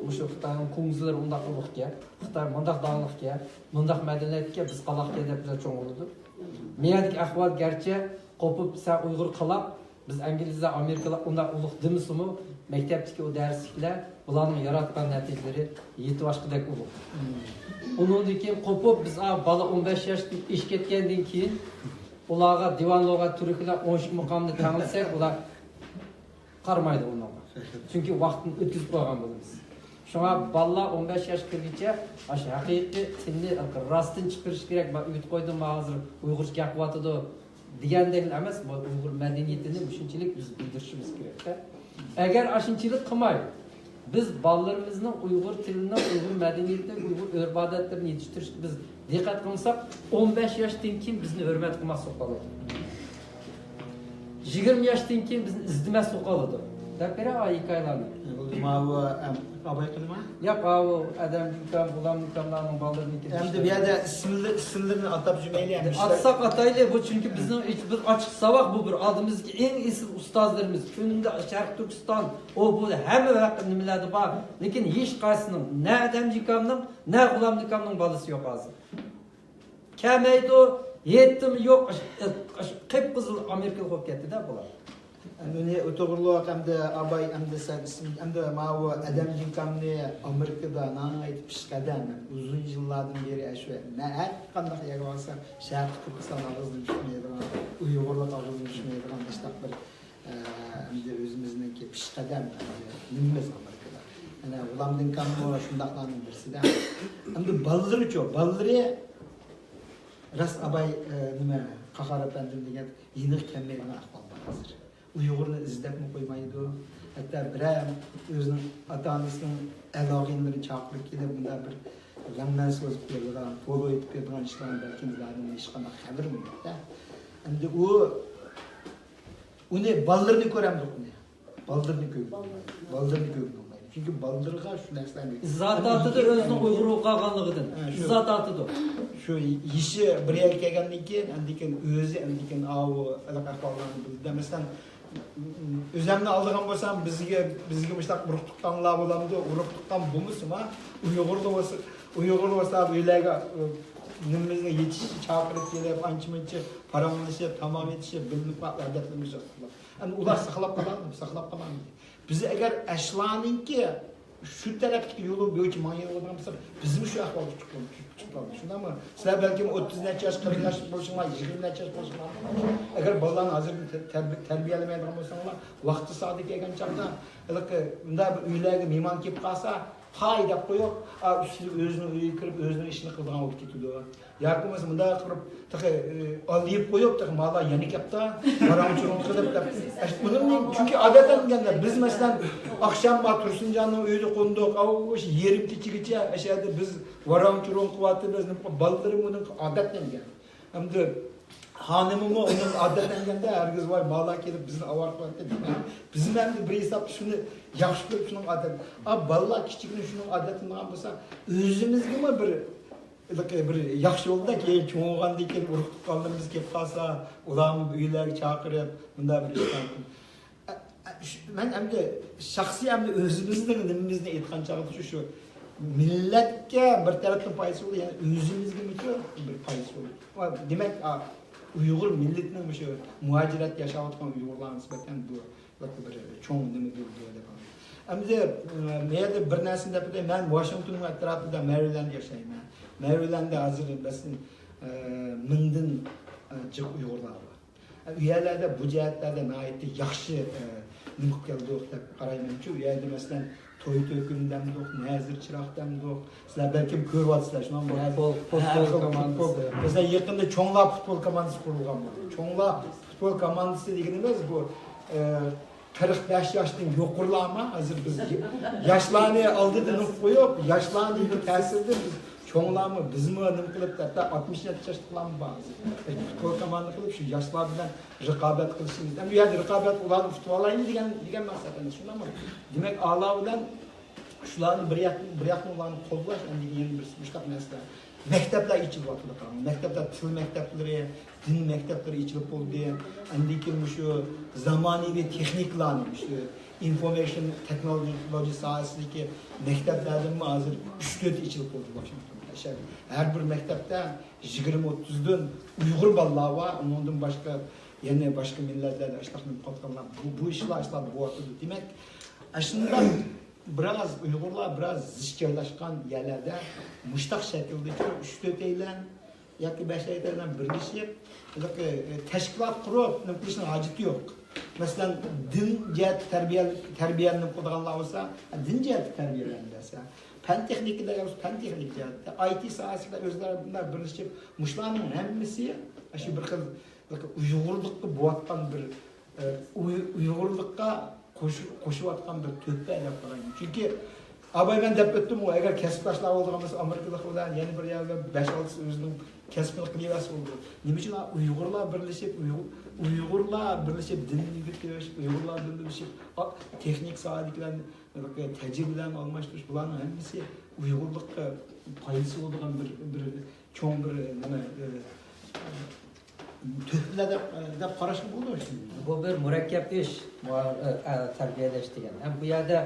o'sha Xitoyning ko'ngillar undaq ulug'ga, Xitoy mundaq danglikga, mundaq madaniyatga biz qaloqga deb biza cho'ng'ildi. Miyadagi ahvol garchi qo'pib sa Uyg'ur qilib, biz Inglizlar, Amerikalar undaq ulug' demisimi, maktabdagi o darsliklar bularning yaratgan natijalari yetib oshqidek ulug'. Undan keyin qo'pib biz bola 15 yoshga ish ketgandan keyin ularga divan lug'at turklar 10 muqomni tanlasak, ular qarmaydi unga. Çünkü vaqtni o'tkazib qo'ygan bo'lamiz. Shunga bolalar 15 yosh kirguncha o'sha haqiqiy tilni rostdan chiqarish kerak. Men uyut qo'ydim, hozir Uyg'urcha gapiryapti degandek emas, bu Uyg'ur madaniyatini shunchalik biz bildirishimiz kerak-da. Agar ashunchalik qilmaydi, biz bolalarimizning Uyg'ur tilining, Uyg'ur madaniyatining, Uyg'ur urf-odatlarini yetishtirish biz diqqat qilsak, 15 yoshdan keyin bizni hurmat qilmaslik qoladi. 20 yoshdan keyin bizni izlamaslik qoladi. Dapera hikayelerni. Mavu abay qilma? Yo'q, o adam dikam bulam dikamlarning bolalarni ketdi. Endi bu yerda ismlarini atab jumayli. Atsak atayli bu çünkü bizning bir açık sabah bu bir aldığımızdaki en eski ustazlarımız. Könümde Şarkı Türkistan o bu hamma vaqt nimalardi bor. Lekin hech qaysinin ne adam dikamning, ne bulam dikamning bolasi yo'q hozir. Kamaydi o yetdim yo'q, qip-qizil Amerikalik bo'lib ketdi-da bular. Uni o'to'g'rilik hamda abay hamda mavu adam jinkamni Amerikada nayt pishqadan uzun yillardan beri shu na'at qanday yerga olsa Sharq Turkiston og'zini tushmaydigan, Uyg'urlik og'zini tushmaydigan ishtaq bir hamda o'zimizniki pishqadan nimamiz Amerikada. Ana ulamdan kam shundaqlarning birisida. Hamda balları ras abay nima qaqarapandim degan yeniq kammaydigan ahvol bor hozir. Uyg'urni izlabmi qo'ymaydi. Hatto biram o'zining ota-onasining aloqalarini chaqirib kelib bunda bir g'amman so'z qo'yadigan, polo etib beradigan ishlarni balki bizlarning hech qanday xabarim yo'q-da. Endi uni bolalarni ko'ramdik uni. Baldırını koyup. Baldırını koyup olmaydı. Çünkü baldırga şu narsalarni Zat atıdır özünün Uyg'ur qalğanlığıdan. Zat atıdır. Şu işi bir yer kelgandan keyin andikin o'zi andikin avu anaqa ahvollarni bildi. Masalan o'zimni oldigan bo'lsam bizga mushtaq urug'liqdanlar bo'lamdi. Urug'liqdan bo'lmasmi? Uyg'ur bo'lsa uylarga nimamizni yetishni chaqirib kelib, ancha-muncha paramlashib, tamom etishib, bilinib odatlarimiz yo'q. Endi ular saqlab qoladi. Biz agar ashlarninki shu tarafdagi yo'li bo'yicha ma'yil bo'lgan bo'lsa, bizim shu ahvolga chiqib shundami? Sizlar balki 30 necha yosh, 40 yosh bo'lishinglar, 20 necha yosh bo'lishinglar. Agar bolalarni hozir tarbiyalamaydigan bo'lsanglar, vaqti soati kelgan chaqda, unda uylarga mehmon kelib qolsa, hay deb qo'yib, o'zini uyiga kirib, o'zini ishini qilgan bo'lib ketadi. Yoki bo'lmasa bunday qilib, olib qo'yib, mallar yana kelibdi, baramchiroq qilib deb. Chunki odatlanganda biz masalan oqshom Tursunjonning uyida qo'ndiq, o'sha yerim kechigacha ashada biz varamchiroq qilyapmiz, baldirim uning odatlangan. Hamda hanımımı onun adetlengende herkes var mallar kelib bizni avar qilyapti demaydi. Bizim ham bir hisob shuni yaxshi ko'rib shuning odat. Bolalar kichikni shuning odatini bo'lsa, o'zimizga bir yaxshi yo'lda keyin cho'g'andan keyin urug' tuqqanimiz kelib qolsa, ularni uylarga chaqirib, bunda bir men endi shaxsiy endi o'zimizning nimamizni aytgan chog'da shu millatga bir tarafdan foydasi bo'ladi, ya'ni o'zimizga bir foydasi bo'ladi. Demak, Uyg'ur milletining shu muajirat yashayotgan Uyg'urlarga nisbatan bu bir cho'ng nima bo'ldi deb. Endi men bir narsani deb aytay, men Washingtonning atrofida Marylandda yashayman. Marylandda hozir bizning mingdan jiq Uyg'urlar bor. U yerlarda bu jihatlarda nihoyatda yaxshi nima qildik deb qarayman. Shu yerda masalan to'y to'kundamdiq, nazir chiroqdamdiq. Sizlar balki ko'ryapsizlar, shundan futbol komandasi. Mesela yaqinda cho'nglar futbol komandasi qurilgan bo'ldi. Cho'nglar futbol komandasi deganimiz bu 45 yoshdan yuqorilarmi? Hozir biz yoshlarni oldidan qo'yib, yoshlarning ta'sirida biz cho'nglarmi, bizmi nima qilib hatto 60 yoshlarni bor. Futbol komandasi qilib shu yoshlar bilan raqobat qilishimiz. Bu yerda raqobat ularni futbollaymi degan maqsadimiz shundami? Demak, Alloh bilan shularni bir yoqdan ularni qo'llash, endi yana bir mushtaq narsa. Maktablar ichilyapti. Maktablar til maktablari, din maktablari ichilib bo'ldi. Endi kim shu zamonaviy texnikalarni, shu information technology sohasidagi maktablardan hozir 3-4 ichilib bo'ldi Washingtonda. Her bir maktabda 20-30 dan Uyg'ur bolalar var, ondan başka yana boshqa millatlarda ishlashni qotganlar. Bu ishlar bo'lyapti. Demak, shundan biraz Uyg'urlar biraz zichjoylashgan yerlarda mushtaq shaklda 3-4 aylan yoki 5 aylan birlashib, tashkilot qurib, nima qilishning hojati yo'q. Masalan, din jihat tarbiyani qilganlar bo'lsa, din jihat tarbiyalansa, fan texnikada fan texnik jihatda, IT sohasida o'zlari bunlar birlashib, mushlarning hammasi shu bir xil Uyg'urlikqa bo'layotgan bir Uyg'urlikqa qo'shayotgan bir to'ppa deb qarayman. Chunki abay men deb o'tdim, u agar kasbdoshlar bo'lgan bo'lsa, Amerikalik bilan yana bir yerda 5-6 o'zining kasbini qilyapti bo'ldi. Nima uchun Uyg'urlar birlashib dinni yuritish, Uyg'urlar birlashib texnik sohadagilarni tajribalarni almashtirish, bularning hammasi Uyg'urlikqa foydasi bo'lgan bir cho'ng bir nima to'plar deb qarashga bo'ladi. Bu bir murakkab ish, tarbiyalash degan. Bu yerda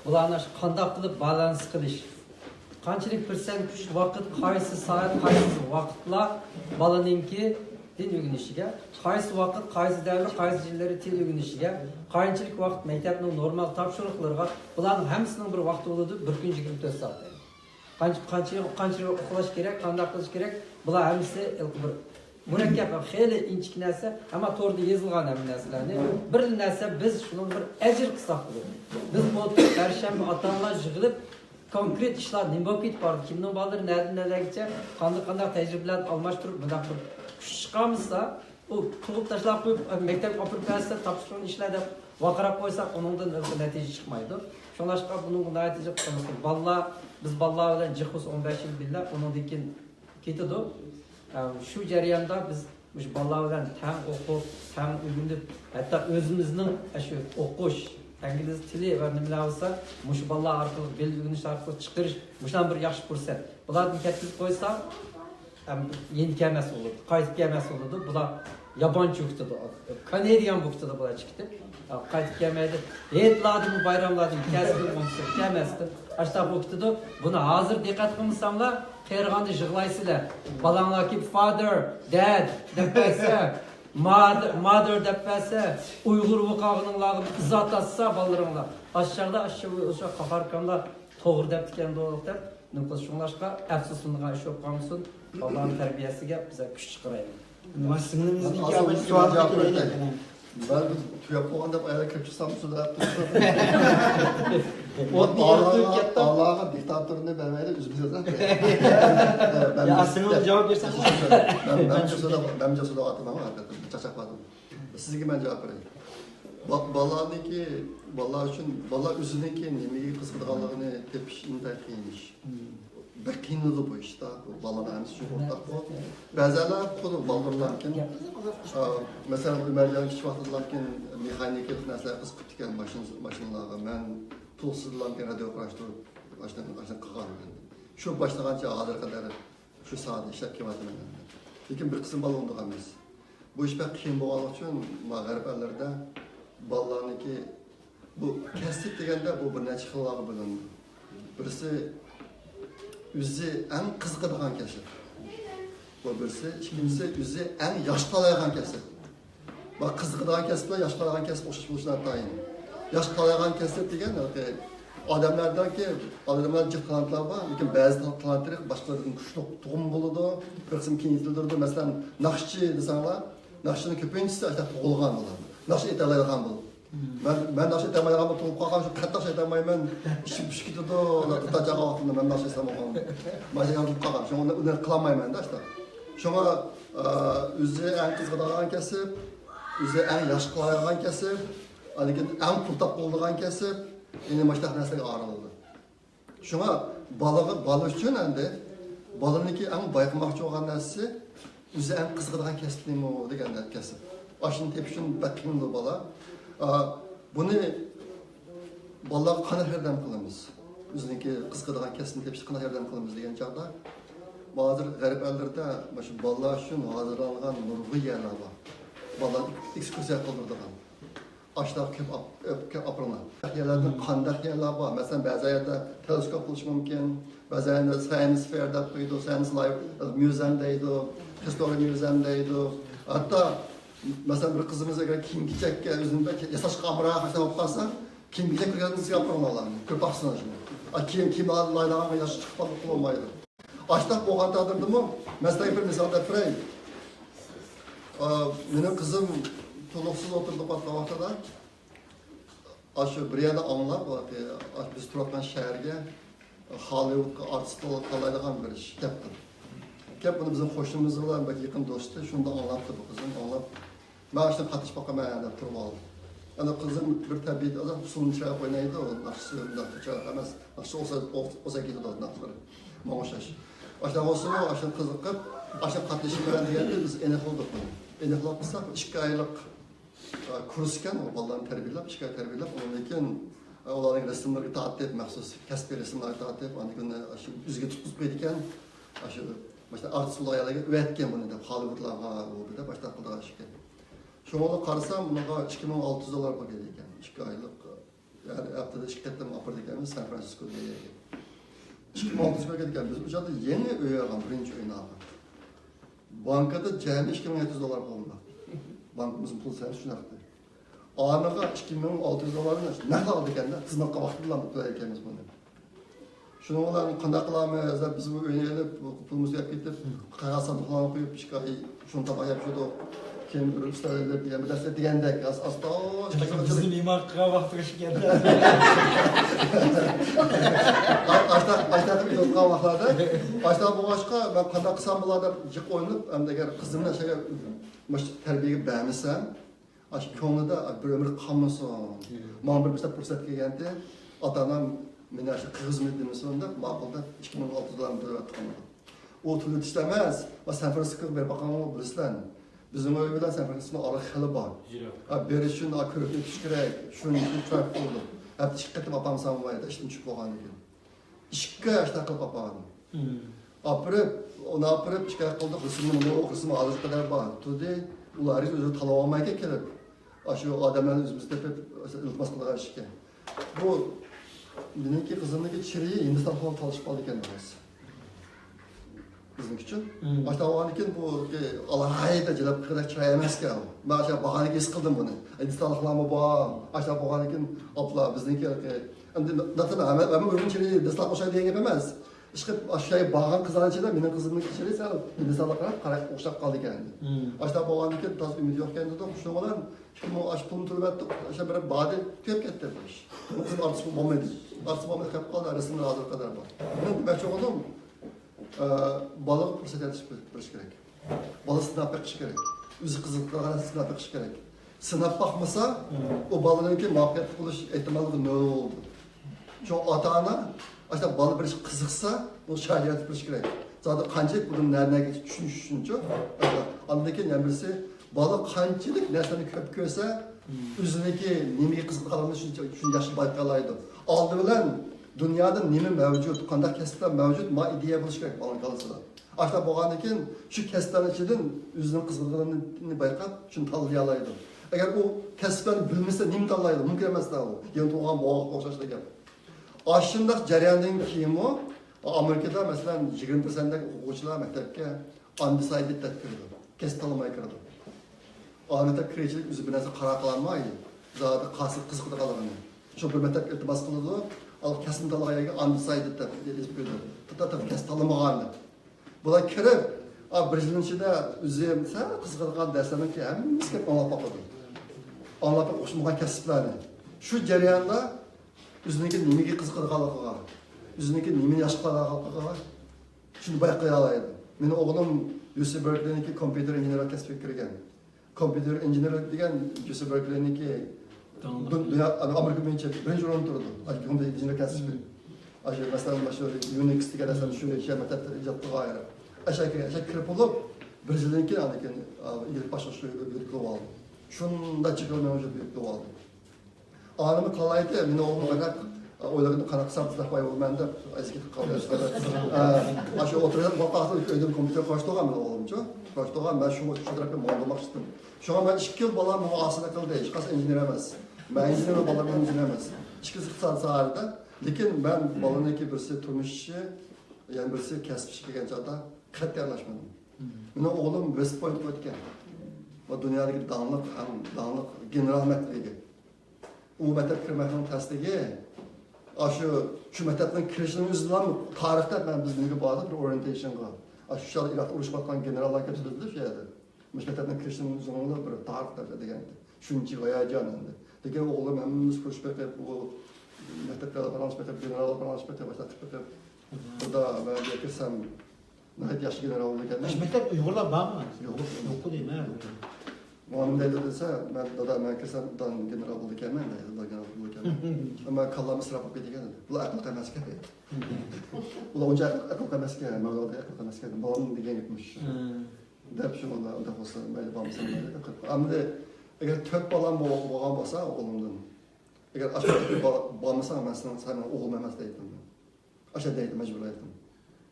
bularni qanday qilib balans qilish, qanchalik persent vaqt, qaysi soat, qaysi vaqtlar balaninki din o'rganishiga, qaysi vaqt, qaysi davr, qaysi yillari til o'rganishiga, qanchalik vaqt maktabning normal topshiriqlariga, bularning hammasining bir vaqti bo'ladi, bir kun 24 soat. Qanchalik uxlash kerak, qanday qilish kerak, bular hammasi bir murakkab va xeyli inchik narsa, ammo to'g'ri yozilgan narsalarni bir narsa biz shuni bir ajr qilsak bo'ladi. Biz bu parshanba ota-onalar yig'ilib konkret ishlar nima bo'lib ketib bordi, kimning bolalari nergacha qanday tajribalar almashtirib bunaqa bir kuch chiqamizsa, u qilib tashlab qo'yib maktabga olib kelsa, topshiriqni ishlaydi, vaqirab qo'ysak, uningdan natija chiqmaydi. Shunlashqa buning natija bolalar, biz bolalar bilan jihus 15 yil birga undan keyin ketadi. Şu jarayonda biz bolalar bilan tam o'qib, tam o'rganib, hatto o'zimizning shu o'qish İngiliz tili ve nimeler olsa, muş ballar arkalı, belirginiş arkalı çıkırış, muşdan bir yaxşı fırsat. Bulardan ketkizip koysa, yeni gelmez olurdu, kayıt gelmez olurdu. Bular yabancı okudu. Kanadiyan okudu bular çıktı. Kayıt gelmedi. Eğitladım, bayramladım, kestim, gelmezdi. Aşağı okudu. Buna hazır dikkat kılmışsamlar, Tergan'da jığlaysılar. Balanlar ki father, dad, depese, mother depese, Uygur vukağının lağını izatatsa ballarınlar. Aşağıda kafarkanlar toğır deptiken doğruluk dep. Nüfus şunlaşka, efsusunluğa iş yok kalmışsın. Allah'ın terbiyesiyle bize güç çıkarayım. Nima singlimizning Asıl gapi bir sual cevap kelaylik. vereyim. Ben tüyap olganda ayağına köpçüsem suda yaptım. Allah'a diktatörünü vermeyle üzülüyorlar. Ya sen cevap versen. Ben cevap atmam hakikaten. Çaçakladım. Sizge ben cevap vereyim. Balla üzüneki nemeyi kızgıdığanlığını tepiş intay kıymış. Bir kıyınlığı bu işte. Ballarımız şu ortak bu. Bazılar kodu baldırlarken mesela Ömercan kiçik vaxtlarken mexanik narsalar kızıp diken maşınlarga men to'sizlarken radio qurashtirib baştan qilgan. Shu başlagancha hozir qadar shu soat ishlab kelyapman. Lekin bir qism bola undiq emas. Bu ish pek qiyin bo'lgani uchun mag'arib ellarda bolalarniki bu kasb deganda bu bir necha xillarga bo'lindi. Birisi o'zi eng qiziqadigan kasb. Bu birisi, ikincisi o'zi eng yosh qolayotgan kasb. Bak qiziqadigan kasblar yosh qolayotgan kasb o'xshash bo'lishidan tayin. Yosh qolayotgan kasb degan odamlardaki odamlar jiq talantlar bor, lekin ba'zi talantlar boshqalardan kuchli tug'um bo'ladi, bir qism kengaytiriladi. Masalan, naqshchi desanglar, naqshchining ko'pinchisi aytib tug'ilgan bo'ladi. Naqshchi aytoladigan bo'ladi. Ben naqshchi aytolmaydigan bo'lib tug'ib qolgan, shu qattiq aytolmayman, ishim pishib ketadi, tutajaga vaqtimda men naqshchi aytolmayman. Majliga turib qolgan, shuni uni qilolmayman-da işte. Şuna o'zi eng qiziqadigan kasb, o'zi eng yosh qolayotgan kasb, lekin eng pul topadigan kasb, endi mana shunaqa narsaga arildi. Shunga bola uchun endi bolaniki eng bayqamoqchi bo'lgan narsasi o'zi eng qiziqadigan kasb nima degan kasb. Oshini tepish uchun bakingli bola. Buni bolalar qanday yordam qilamiz? O'ziniki qiziqadigan kasbni tepish qanday yordam qilamiz degan chog'da bazı garip ellerde şu balla için hazırlanan nurgu yerler var. Balla ekskursiya kıldırdıgan. Aşlar köp aprına. Yerlerde kandak yerler var. Mesela bazı yerde teleskop buluş mümkün. Bazı yerde Science Fair'da koydu, Science Life Museum'daydı, History Museum'daydı. Hatta mesela bir kızımıza göre kim gidecek üzerinde yasaş kamera hesap kalsa kim gidecek bir kızımız yaprağına köp aksına şimdi. Kim laylanan yaş çıkıp olmaydı. Açtak boğan tadırdı mı? Mesela bir misal vereyim. Benim kızım tuluksuz oturdu patlamakta da. Aşı bir yerde anlar var ki biz turatan şehirge Hollywood'da artist kalaydıgan bir iş yaptı. Hep bunu bizim hoşumuz olan bir yakın dostu. Şunu da anlattı bu kızım. Anlat. Ben işte katış bakamaya yani turma aldım. Yani kızım bir tabi adam suyun içine oynaydı o nakşısında çağıramaz. Nakşı olsa gidiyordu nakşıları. Mamışaş. Aşağı olsun o aşağı kızıkıp aşağı katlaşım veren diyende biz enek olduk bunu. Enek olmuşsak 2 aylık kursken o ballarını terbiyelep, 2 ay terbiyelep. Onun için onların resimleri itaat edip mahsus kesbi resimleri itaat edip aynı günde aşağı üzge tutup koydukken aşağı başta artist olaylarla üretken bunu da Hollywood'larga oldu da başta kıldığı aşağı. Şu anda karısam buna $2600 bu gelirken 2 aylık yani haftada şirketten apırdayken San Francisco'da gelirken. 2600 gelirken biz uçakta yeni öğe algan birinci öğünü algan. Bankada cehenneme $2700 bulundu. Bankamızın pulu sayısı şunaktı. Anıga $2600 ne kaldı kendine? Kızmakka vakti bulandık da erkemiz bunu. Şunu olan kandak kılamayız, biz bu öğüne gelip pulumuzu yapıp kağıt sandıklarına koyup şunu tabak yapıyordu. Kim bir ustalar diye bir derste diyendek aslında o Bizim imarlığa vakti geldi. Başta bir tutkan vaxtlarda başta bu başqa ben kandak kısam bularda jıq oynayıp hem de eğer kızımla şeye terbiyeyi beğenmişsem aş konuda bir ömür kalmasın. Bana bir mesela fırsat geldi. Atanam meni aşı hizmetinin sonunda maqulda $2600 ödettim. O türlü işlemez. San Francisco'ya bir bakan o bilirsən. Bizim öyle bilen San Francisco'nun arı xili var. Beri şunu körüp ötüş gerek, şunu trafik oldu. Hep çıkıp apam sanmaydı, işten çıkıp boğan ekan. 2 yaşta kılıp apağım. Onu apırıp şikayet kıldık, o kısmı alır kadar var. Tudi, ular özü talawamayken kelip, aşı adamların özümüzde hep iltmas kıldığı şikayet. Bu, benimki kızımdaki çireyi Hindistan falan çalışıp aldı kendimiz. Bizim için. Başta o an için bu Allah'a gelip kadar çay emez ki. Ben aşağı bahane sıkıldım bunu. Hindistanlıklarımı bağım. Aşağı bahane için abla bizimki. Zaten ben ürün çireyi Hindistan koşar diye yapamaz. İşte aşağıya bağın kızların içinde benim kızımın içeri sen Hindistanlıklar karak okşap kaldı kendi. Aşağı bahane için tas ümit yok kendi de kuşun olan. Şimdi o aşk pulunu türbe ettik. Aşağı bir bade tüyep gitti. Bu kızım artısı bombaydı. Artısı bombaydı kapı kaldı. Arasında hazır kadar var. Benim ben çok oldum. Balık fırsat yetiştiriş gerek. Balık sınaf bakış gerek. Üzü kızılıklarına sınaf bakış gerek. Sınaf bakmasa o balığınki muhabbet buluş ihtimali ne oldu? Çünkü ata-ana işte balık bir kızıksa o şahit etmiş gerek. Zaten kancık bunun nereden geçip düşününce andaki yani birisi balık kancılık nesnenin köp köse üzerindeki nimeye kızılık alanı şunu yaşlı baykalaydı. Aldı bilen dünyada nemi mevcut, kandak kesipler mevcut, ma ideya buluş gerek balın kalısıda. Aşta boğan ekan, şu kesiplerin içinden yüzünün kızılığını bayqab, şunu tanıyalaydı. Eğer o kesiplerini bilmese nemi tanıyalaydı, mümkün emas da o. Yani tuğan boğaq oxşaşlı gap. Aşındaq jarayondan keyin o, Amerikada mesela 20%dagi o'quvchilar maktabga undecided deb kirdi. Kesib tanlamay kirdi. Maktab kirishlik o'zi bir narsa qaror qilolmaydi. Zodi qasib qiziqdi qolgani. Shu bir maktab iltimos qildi. Al kasım talağa undecided deb yetib qo'ydi. Tata kasib tanlamagan. Bular kirib, birinchidə o'zim sal qiziqadigan darslarni hammasi anglab boqadi. Anglab o'qishmagan kasblarni. Shu jarayonda o'ziniki nimaga qiziqadiganligiga, o'ziniki nimani yaxshi qiladiganligiga shuni bayqay oladi. Meni o'g'lim UC Berkeley'niki kompüter injener kasbiga kirgan. Kompüter injener degan UC Berkeley'niki Amerika bo'yicha birinchi o'rinda turdi. Kompüter injener kasbi. Aşağı mesela şu Unix degan narsani shu maktabda ijod qilgan. Aşağı kirib olib, bir yildan keyin anikin ilk boshqa o'rgatib oldim. Shunda chiqilmay o'rgatib oldim. Anımı qalaydi, meni o'g'lim qarab o'ylaganda qaraqsam sizlar bo'lman deb eski qoldi. Aşağı o'tirib vaqtida uyda kompüter qo'shtirgan men o'g'limcha. Qo'shtirgan men shu tarafga mo'ldamoqchidim. Shunga men 2 yil bolam muasira qildi. Hech qanday injener emas. Men injener bolam injener emas. 2 yil so'rardi. Lekin men bolaniki birisi turmushchi, yani birisi kasbchi kelgan chog'da qat'iy aralashmadim. Meni o'g'lim West Point o'tgan. Va dunyodagi donliq general maktabiga. U maktab kirmakning tasdigi shu maktabdan kirishning o'zidan tarixda men bizga borib bir orientationga. Shu Iroqda urushayotgan generallar kelib shu yerda. Maktabdan kirishning o'zidan bir tarixda degan. Shuncha hayajon endi. Lekin o'g'lim hammamiz ko'rishib bu maktablar falan maktab general falan maktab başlattık. Burada ben girsem nihayet yaşlı general olurken. Mektep Uygurlar var mı? Yok değil mi? Muhanım deydi dese, ben girsem dan general olurken ben de general olurken. Ama kallamı sıra bakıyor diye dedi. Bu akıl kaymaz ki. Bu önce akıl kaymaz ki. Mevla'da akıl kaymaz ki. Babamın diye gitmiş. Dep şu onda olsa böyle babamsın böyle. Ama de eğer tök balan boğan olsa oğlumdan. Eğer aşağıdaki bağımlısan ben sana oğlum emez deydim. Aşağı deydim, mecbur ettim.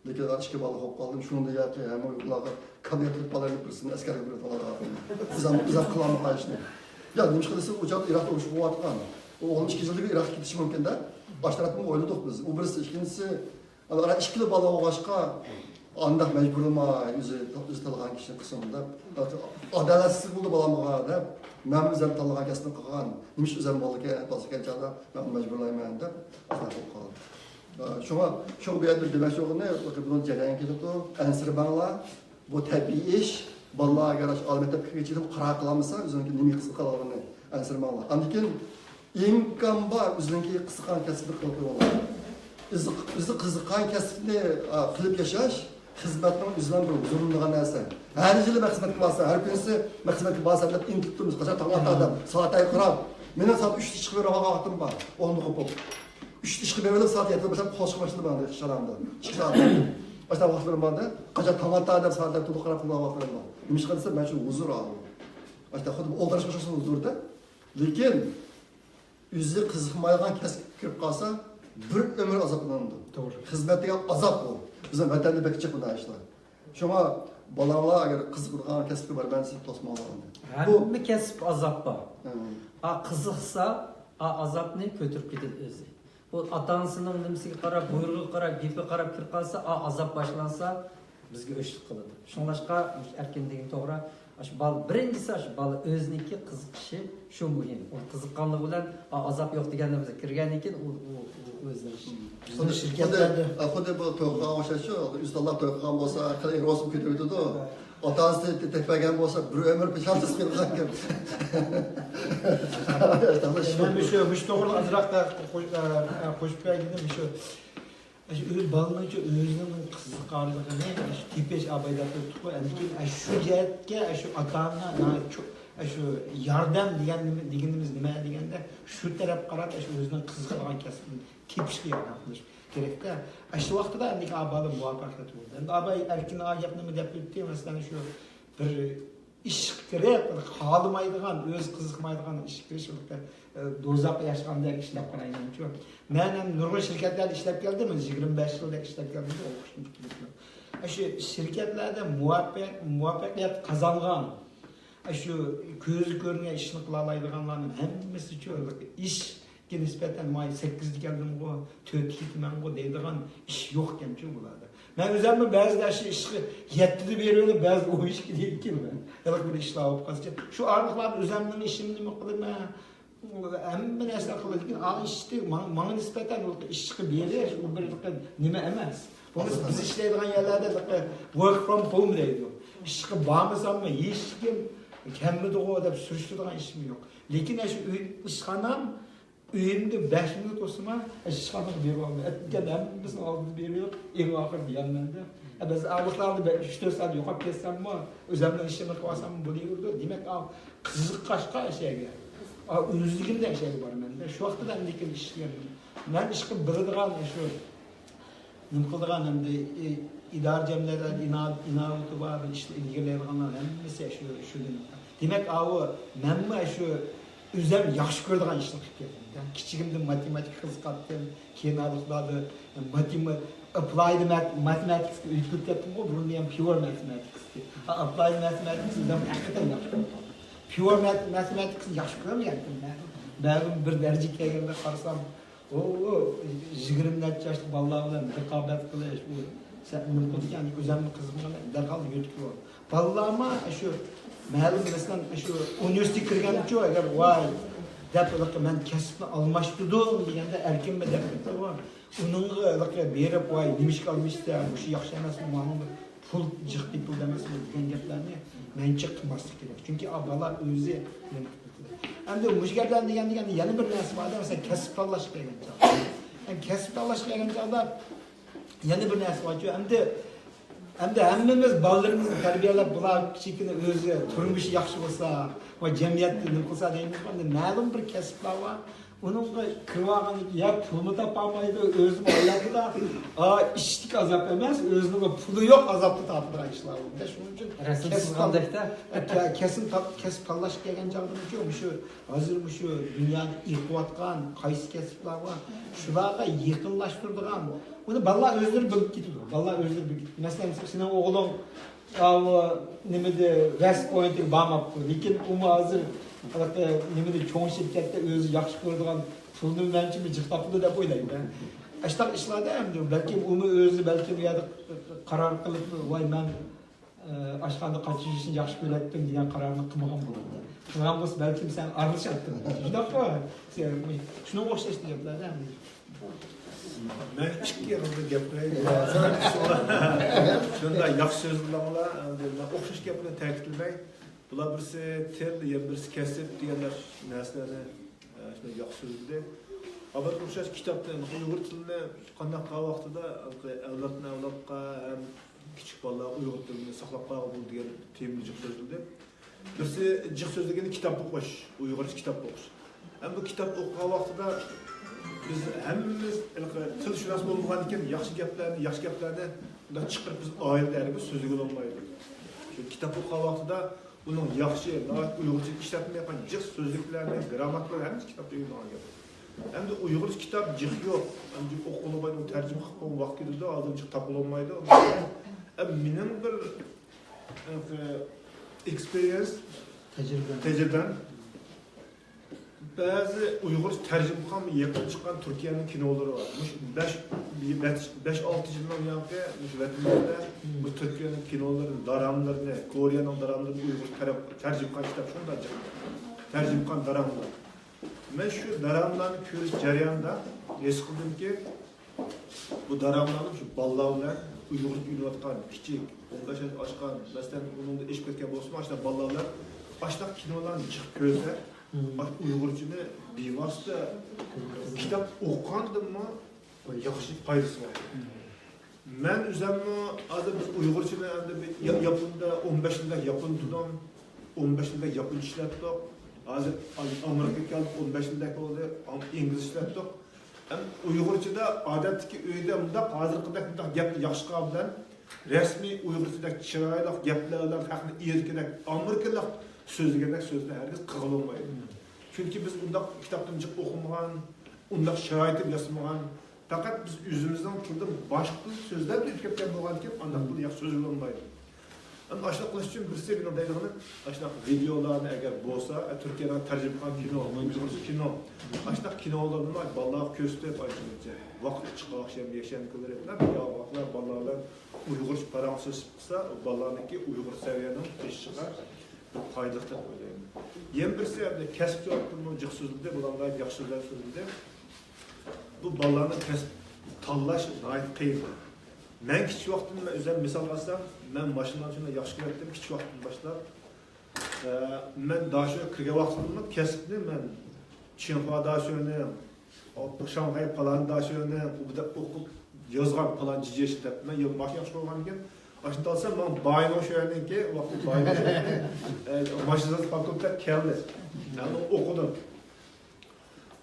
Lekin aşkı balı hop kaldım, şunu da yaptı ya, ama uygulağı kabinetlik balarını birisini, esker gibi falan aldım. Bizam kılamı kayıştı. Ya demiş kılısı uçak Irak'ta uçup bu atkan. O oğlum 2 yıllık Irak gidişi mümkün de. Baştarafını oyladık biz. O birisi, ikincisi, ara 2 yıl balı o başka andak mecburuma yüzü talğan kişinin kısmında. Adaletsiz buldu balamığa da. Ben üzerine talğan kesini kılgan. Nimiş üzerine balı geleceğinde ben mecburlaymayın da. Asla kaldım. Şu bir yerde demek şu ne? Bunun cereyan ketipti. Ensir bana bu tabii iş. Balığa garaş almette geçirip qara qılamasa üzerindeki nimi qısıq qalanını ensir bana. Andikin imkan var üzerindeki qısıqan kesibni qılıb olar. Bizi qiziqqan kasbni qilib yashash xizmatning o'zidan bir uzunlig'an narsa. Har yili xizmat qilasa, har kunisi xizmatga borsa deb intilib turmiz. Qachon tong'atda soatay qirab. Meni soat 3 chiqib bergan vaqtim bor. O'rni qo'pib. 3 chiqib berib soat 7 bo'lsa qo'shiq boshladim men ishxonamda. Chiqadim. Başta vaxtlarım vardı. Qaca tamatta deb saatlar to'liq qarab turgan vaxtlarım bor. Nima qilsa men shu huzur oldim. Başta xuddi o'ldirish qo'shsin huzurda. Lekin o'zi qiziqmaydigan kasb kirib qolsa, bir umr azoblanadi. To'g'ri. Xizmat degan azob bu. Bizning vatanda bekchiq bunday ishlar. Shunga bolalar agar qiziqadigan kasbga bor, men sizni to'smoqman. Hamma kasb azap var. Kızıksa azapını götürüp gidiyor özü. Bu atansının nimsiga qarab, buyruğu qarab, gepi qarab kirib qalsa, azap başlansa bizga o'chlik qiladi. Shunlashqa erkin degan to'g'ri. Shu bal birinchisi shu bal o'ziniki qiziqishi shu muhim. U qiziqqanligi bilan azap yo'q deganimizga kirgan ekan, u o'zining ishi. Xuddi shirkatlarda Xuddi bu to'yga o'xshash, ustalar to'ygan bo'lsa, qilay rosim ko'taradi. Otasi tepmagan bo'lsa, bir umr peshonsiz qilgan ekan. Ben şu to'g'ri azroq qo'shib berganim shu o'z bolalarga o'zining qiziqarligini shu tepesh abayda turib lekin shu jihatga shu ota-ona shu yordam deganimiz nima deganda shu taraf qarab shu o'zining qiziqadigan kasbini tepishga yordam qilish kerakda. Shu vaqtida endi bola muvaffaqiyat bo'ldi. Endi abay erkin gapni deb o'tdi, masalan shu bir ish kerak, xohlamaydigan, o'z qiziqmaydigan ish qilishlikda do'zaxda yashagandek ishlab qaraymanchi. Men ham nurg'un shirkatlarda ishlab keldim, 25 yilda ishlab keldim, o'qishni bitirdim. Shu shirkatlarda muvaffaqiyat qozongan, shu ko'zi ko'rgan ishni qila oladiganlarning hammasi uchun ishga nisbatan may 8 keldim-ku, 4 ketman-ku deydigan ish yo'q ekanchi bularda. Ben o'zimni ba'zida shu ishni 7 berib, ba'zi o ishga deydiman. Yo'q bir ishlar olib qolsa, shu orliqlar o'zimning ishimni nima qilaman? Hamma narsa qiladigan ishni menga nisbatan ishga berish u bir nima emas. Biz ishlaydigan yerlarda work from home deydi. Ishga bormasammi, hech kim kammidigo deb surishtiradigan ishim yo'q. Lekin shu ishxonam uyimda 5 minut o'sma ishxonaga berib olmayman. Hammasini olib berib, eng oxirida yanmanda. Biz avlodlarni 3-4 soat yo'qolib ketsammi, o'zimning ishimni qilsam bo'laverdi. Demak, qiziqqashqa ishga. O'zligimda ishga boraman. Shu vaqtda lekin ishlayman. Men ishga biradigan shu nima qiladigan endi idora jamiyatlar inovati va ishni ilgarilaydiganlar hammasi shu. Demak, menma shu o'zim yaxshi ko'radigan ishni qilib keldim. Kichigimdan matematika qiziqardim, keyin aniqladi applied mathematics o'qib ketdim-ku, buni ham pure mathematics. Applied mathematics o'zim haqiqatan yaxshi ko'raman. Pure mathematics yaxshi ko'rmayaptim men. Ba'zan bir darajaga kelganda qarasam, 20 yoshli bolalar bilan raqobat qilish, bu nima qilgan o'zimni qizimga darhol yo'tib. Bolalarma shu ma'lum masalan shu universitetga kirgancha agar voy deb men kasbni almashtirdim deganda erkinmi deb aytadi. Uningga berib voy nimishga almashsa, bu yaxshi emasmi, mana pul jiqdi pul emasmi degan gaplarni mencha qilmaslik kerak. Chunki bola o'zi endi mushgaplar deganda yana bir narsa bor, masalan kasb tanlash degan chog'da. Kasb tanlash degan chog'da yana bir narsa bor. Endi hammamiz bolalarimizni tarbiyalab, bular kichikini o'zi turmushi yaxshi bo'lsa va jamiyatni nima qilsa deymiz, ma'lum bir kasblar bor. Uningga kirib ya pulni topolmaydi, o'zi oiladida ishlik azob emas, o'zining puli yo'q azobni topadigan ishlar bor. Shuning uchun Rasulsiz qandayda kasb tanlash degan joyda shu hozir shu dunyoni yiqiyotgan qaysi kasblar bor, shularga yaqinlashtiradigan. Uni bolalar o'zlari bilib ketadi. Bolalar o'zlari bilib ketadi. Masalan, sening o'g'ling nimada West Point'ga bormabdi, lekin u hozir nimada cho'ng shirkatda o'zi yaxshi ko'radigan pulni menchimi jiqtapdi deb o'ylayman. Ashtar ishlarda ham balki uni o'zi balki bu yerda qaror qilib, voy men ashxonada qachishni yaxshi ko'rayaptim degan qarorni qilmagan bo'ladi. Qilgan bo'lsa balki sen aralashading. Shundaqmi? Shunga o'xshash gaplar ham. Ben ikki yılda gapirayım. Şunda yaxşı söz bilanlar, o'xshash gapni ta'kidlamay, bular birisi til, birisi kasb deganlar narsalarni shunday yaxshi so'zladi. Avval o'xshash kitobda Uyg'ur tilini qanday qilgan vaqtida avlodqa ham kichik bolalar Uyg'ur tilini saqlab qolgan bo'ldi degan temli jiq so'zladi. Birisi jiq so'zlagani kitob o'qish, Uyg'urcha kitob o'qish. Ham bu kitob o'qigan vaqtida biz hammamiz tilshunos bo'lgan ekan, yaxshi gaplarni da çıkıp biz ailelerde sözlük olmaydı. Şu kitap okuyan vaxtida bunun yaxşı, Uygurca işletme yapan cık sözlüklerini, gramatları hem kitapta yayınlanıyor. Hem de Uygurca kitap cık yok. Hem de okunamaydı, tercüme kılgan vaxtida da azıcık tapılmaydı. Benim bir experience, tecrübem. Bazı Uygur tercüme kılgan ve yakın çıkan Türkiye'nin kinoları var. 5-6 yıldan yankı vatanımızda bu Türkiye'nin kinolarının, daramlarını, Kore'nin daramlarını Uygur tercüme kılgan kitap şunda tercüme kılgan daramlar. Ben şu daramlarını görüş jarayonida his qildim ki bu daramlarni şu ballarlar Uygur uylayotgan kichik 15 yosh oshgan, masalan, buningda ish ketgan bo'lsa, mana shu ballarlar başlaq kinolarni chiqib ko'rsa, Uygurcani bevosita kitap o'qigandimmi, yaxshi foydasi bor. Men o'zimni hozir biz Uygurchani endi Yaponda 15 yilda Yapon tudim, 15 yilda Yapon ishlatdik. Hozir Amerikaga kelib 15 yilda bo'ldi, ingliz ishlatdik. Uygurchada odatdagi uyda bundaq hozirgidek bundaq gap yaxshi bilan rasmiy Uygurchadagi chiroyli gaplardan haqni erkinak Amerikalik so'zlagandek so'zni hargiz qilib olmaydi. Chunki biz undaq kitobdan chiqib o'qimagan, undaq sharoitib yasamagan, faqat biz o'zimizdan tilda boshqa so'zlar deb ketgan bo'lgan ekan, undaq bu yaxshi so'z bo'lmaydi. Ama aşağı qilish uchun birisi bir deydiğini, aşağı videolarni agar bo'lsa, Türkiye'den tercüme qilgan kino, Uygurcha kino, aşağı kinolarni ballar ko'rsatib aytmoqchi. Vaqt chiqishim, yasham ko'radilar, yo vaqtlar ballarlar Uygurcha paransiz qilsa, ballarniki Uyg'ur saviyadan chiqishga foydali deb o'ylayman. Yana birisi kasb yo'qmi, jiq so'zlarda bularga yaxshi so'zlar so'zlarda. Bu ballarni kasb tanlash g'oyat qiyin. Ben kichik vaqtimda o'zim misol olsam, men mashinalarni shunday yaxshi ko'rardim, kichik vaqtimdan boshlab. Men dasho kirgan vaqtimda kasbni men Chinhua dashoni, Shanghai falan dashoni, bu o'qib yozgan falan jijesh deb men mashina yaxshi ko'rgan ekan. Ashunda olsam, men bayno sho'yaniki, vaqt bayno mashina fakultet keldi. Yani o'qidim.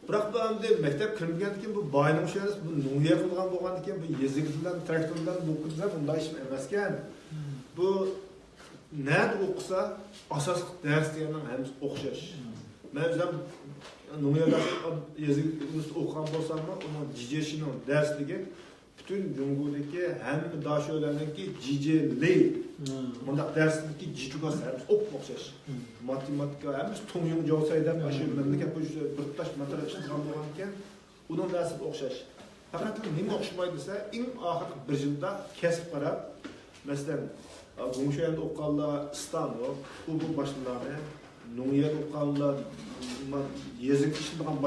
Biroq bu endi maktab kirmagan ekan, bu bayram sho'yamiz, bu nunga qilgan bo'lgan ekan, bu yezigizdan, traktordan o'qizlar bunday ish emas ekan. Bu nad o'qisa, asosiy dars deganning hammasi o'xshash. Men o'zim nunga yezigimiz o'qigan bo'lsam-mi, uni jijeshining darsligi bütün Cumhur'daki hamma dasholarniki jijeli. Bundaq darsligi jijuga hammasi o'xshash. Matematika hammasi Tongyong Josayda shu mamlakat bo'yicha bir tash material ishlatgan bo'lgan ekan, uning darsi o'xshash. Faqat nima o'xshamaydi desa, eng oxirgi bir yilda kasb qarab, masalan, Gumshoyanda o'qiganlar Istanbul, bu boshlanadi, Nunga o'qiganlar yezik ishlagan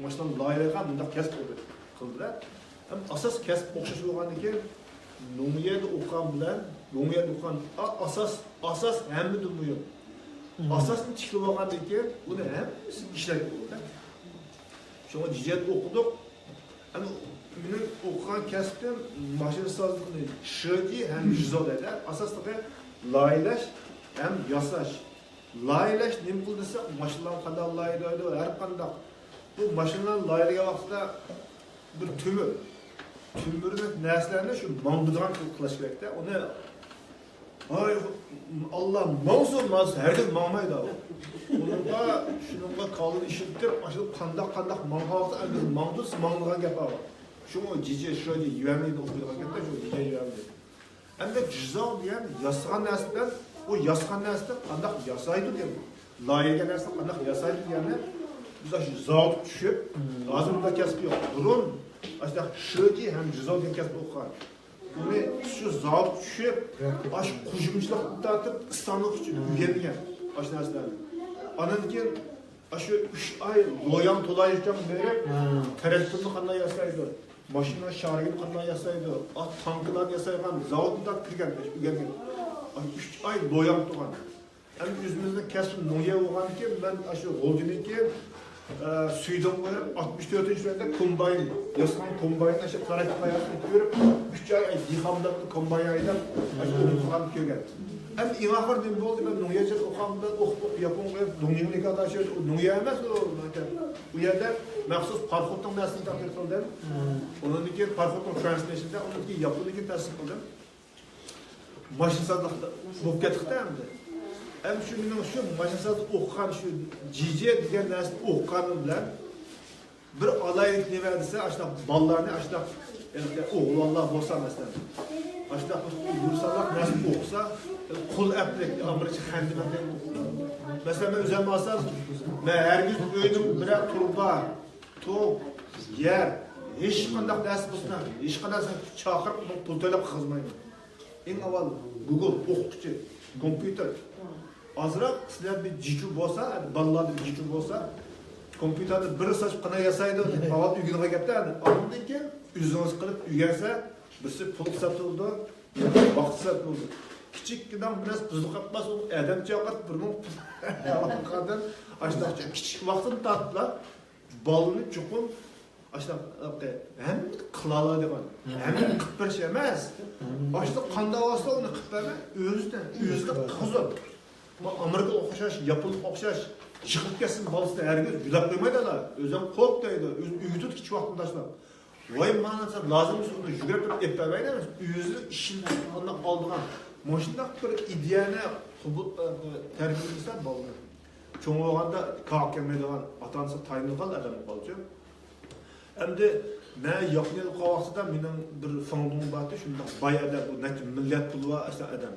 boshlan loyihaga bundaq kasb qildilar. Asas kasb o'xshash bo'lgan ekan, Nunga'da o'qigan bilan Nunga'da o'qigan asas hammadan muhim. Asasni tiklab olgandan keyin uni hammasi ishlab bo'ldi. Shunga jijet o'qidik. Ana mening o'qigan kasbim mashina sozlikni shogi ham jizodada asosida loyilash ham yasash. Loyilash nima qildi desa, mashinalar qanday loyilaydi, har qanday bu mashinalar loyilagan vaqtda bir tümürün neslerine şu mandıdan kılıç gerekti. Onu ay Allah mağzur herkes mağmaydı abi. Şununla kalın işittir, aşırı kandak mağazı herkes mağdursa mağdıdan yapar. Şunu cice şöyle yüvemliğinde okuyduğuna gerekti, şu cice yüvemliği. Hem de cüzal diyen yasağın neslinden, o yasağın neslinden kandak yasaydı diye. Layığa neslinden kandak yasaydı diyenler biz aşırı zavut düşüp, ağzımda kesip yok. Durun. Aslında şöyle hem cüzal diye kesip okuyor. Bunu şu zavut düşüp, aş kuşumçuluk atıp İstanbul için üyemiyor. Aslında aslında. Anadaki aşı 3 ay loyan tolayırken böyle traktörünü kanına yasaydı. Maşina şarkını kanına yasaydı. At tankıdan yasaydı. Zavutunda kırgan, üyemiyor. 3 ay loyan tolan. Hem yüzümüzde kesip noya olan ki ben aşı Golcun'daki Suydon koyup 64. yılında kombayn, yasman kombayn aşı traktör hayatını görüp 3 ay dihamdatlı kombayn aydan aşı okuyan köygen. Hem İmahvar dün oldu ben Nuya'ca okamda okup yapım koyup Nuya'nın kadar şey Nuya emez o bu yerde mahsus parfotun dersini takdir kıldım. Onun için parfotun translation'da onun için yapımdaki dersini kıldım. maşinsazlıkta bulup kettikte endi. Hem şu mening şu maşinsazlık okugan şu cice degan narsani okuganim bilan bir alaylik nima desa, ashuna ballarni ashuna o'g'lonlar bo'lsa masalan, ashuna yursalar narsa o'qisa, qul aplik americha xandimadan mesela ben özüm alsam, ben her gün öydüm bırak turba, top, yer, hiç kandak ders bulsun, hiç kadar sen çakırıp pul to'lab kızmayın. En avval Google, o'qituvchi, kompüter. Azırak sizler bir jitu bo'lsa, balalarda bir jitu bo'lsa, kompüterda bir saç qana yasaydı, avval uygunuga ketdi. Ondan keyin o'zingiz qilib uygansa, birisi pul hisoblanadi, vaqt hisoblanadi. Kichikdan biraz buzluq qilmas, u adam chaqirib burning qilgan, ashuna kichik vaqtini tatiblar, balni chuqur ashuna ham qila oladigan, ham qilib berish emas. Ashuna qanday bo'lsa uni qilib berma, o'zidan, o'ziga qizib. Bu Amerika o'xshash, Yaponiya o'xshash chiqib ketsin bolsa herkes yulab qo'ymaydilar. O'zim qo'rq deydi, o'zi uyda kichik vaqtni tashlab. Voy, mana sen lozim uni yugurib ep bermaydi, o'zi ishini oldigan. Moşundaq bir ideyani terbiyelese balını. Çoğu olanda kalk gelmediğin atansı tayinliğal adam balcı. Hem de ben yakın kavakçıda benim bir fondum vardı. Şimdi bay adam, bu net millet pulu var adam.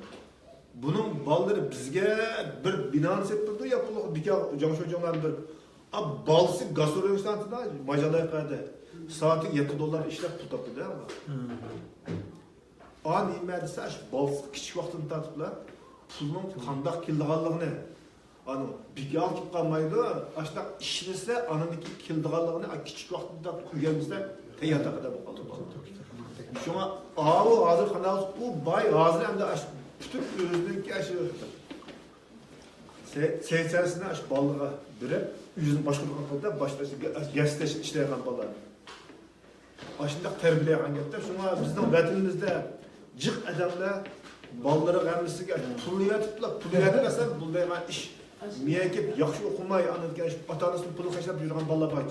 Bunun balları bizge bir binans ettirdi yapıldı. Bir kere Canşocanlar bir balsı gastrolojik sanatında Majalaya kaydı. Saati $7 işlep tutaptı değil mi? An imedise balsı küçük vaxtını tatıplar. Pulun qandaq kildiğanlığını anı bir altıp kalmaydı. Aşta işinizse anındaki kildiğanlığını küçük vaxtını tatıp uygelmişler. Teyata kadar bu kaldı. Şuna ağabey hazır kanalız bu bay hazır hem de bütün özündeki aşı seyircisine aş ballığa birip yüzünü başka bir kanalda başlaşı gerçekleşik işleyen ballar. Aşında terbiyeyen gitti. Şuna bizden vatanimizde cık adamlar balları gelmesiga pul yetmese bu degan ish miyakib yaxshi o'qimay anadgan ota-onasining pulini tashlab yurgan bolalar bor.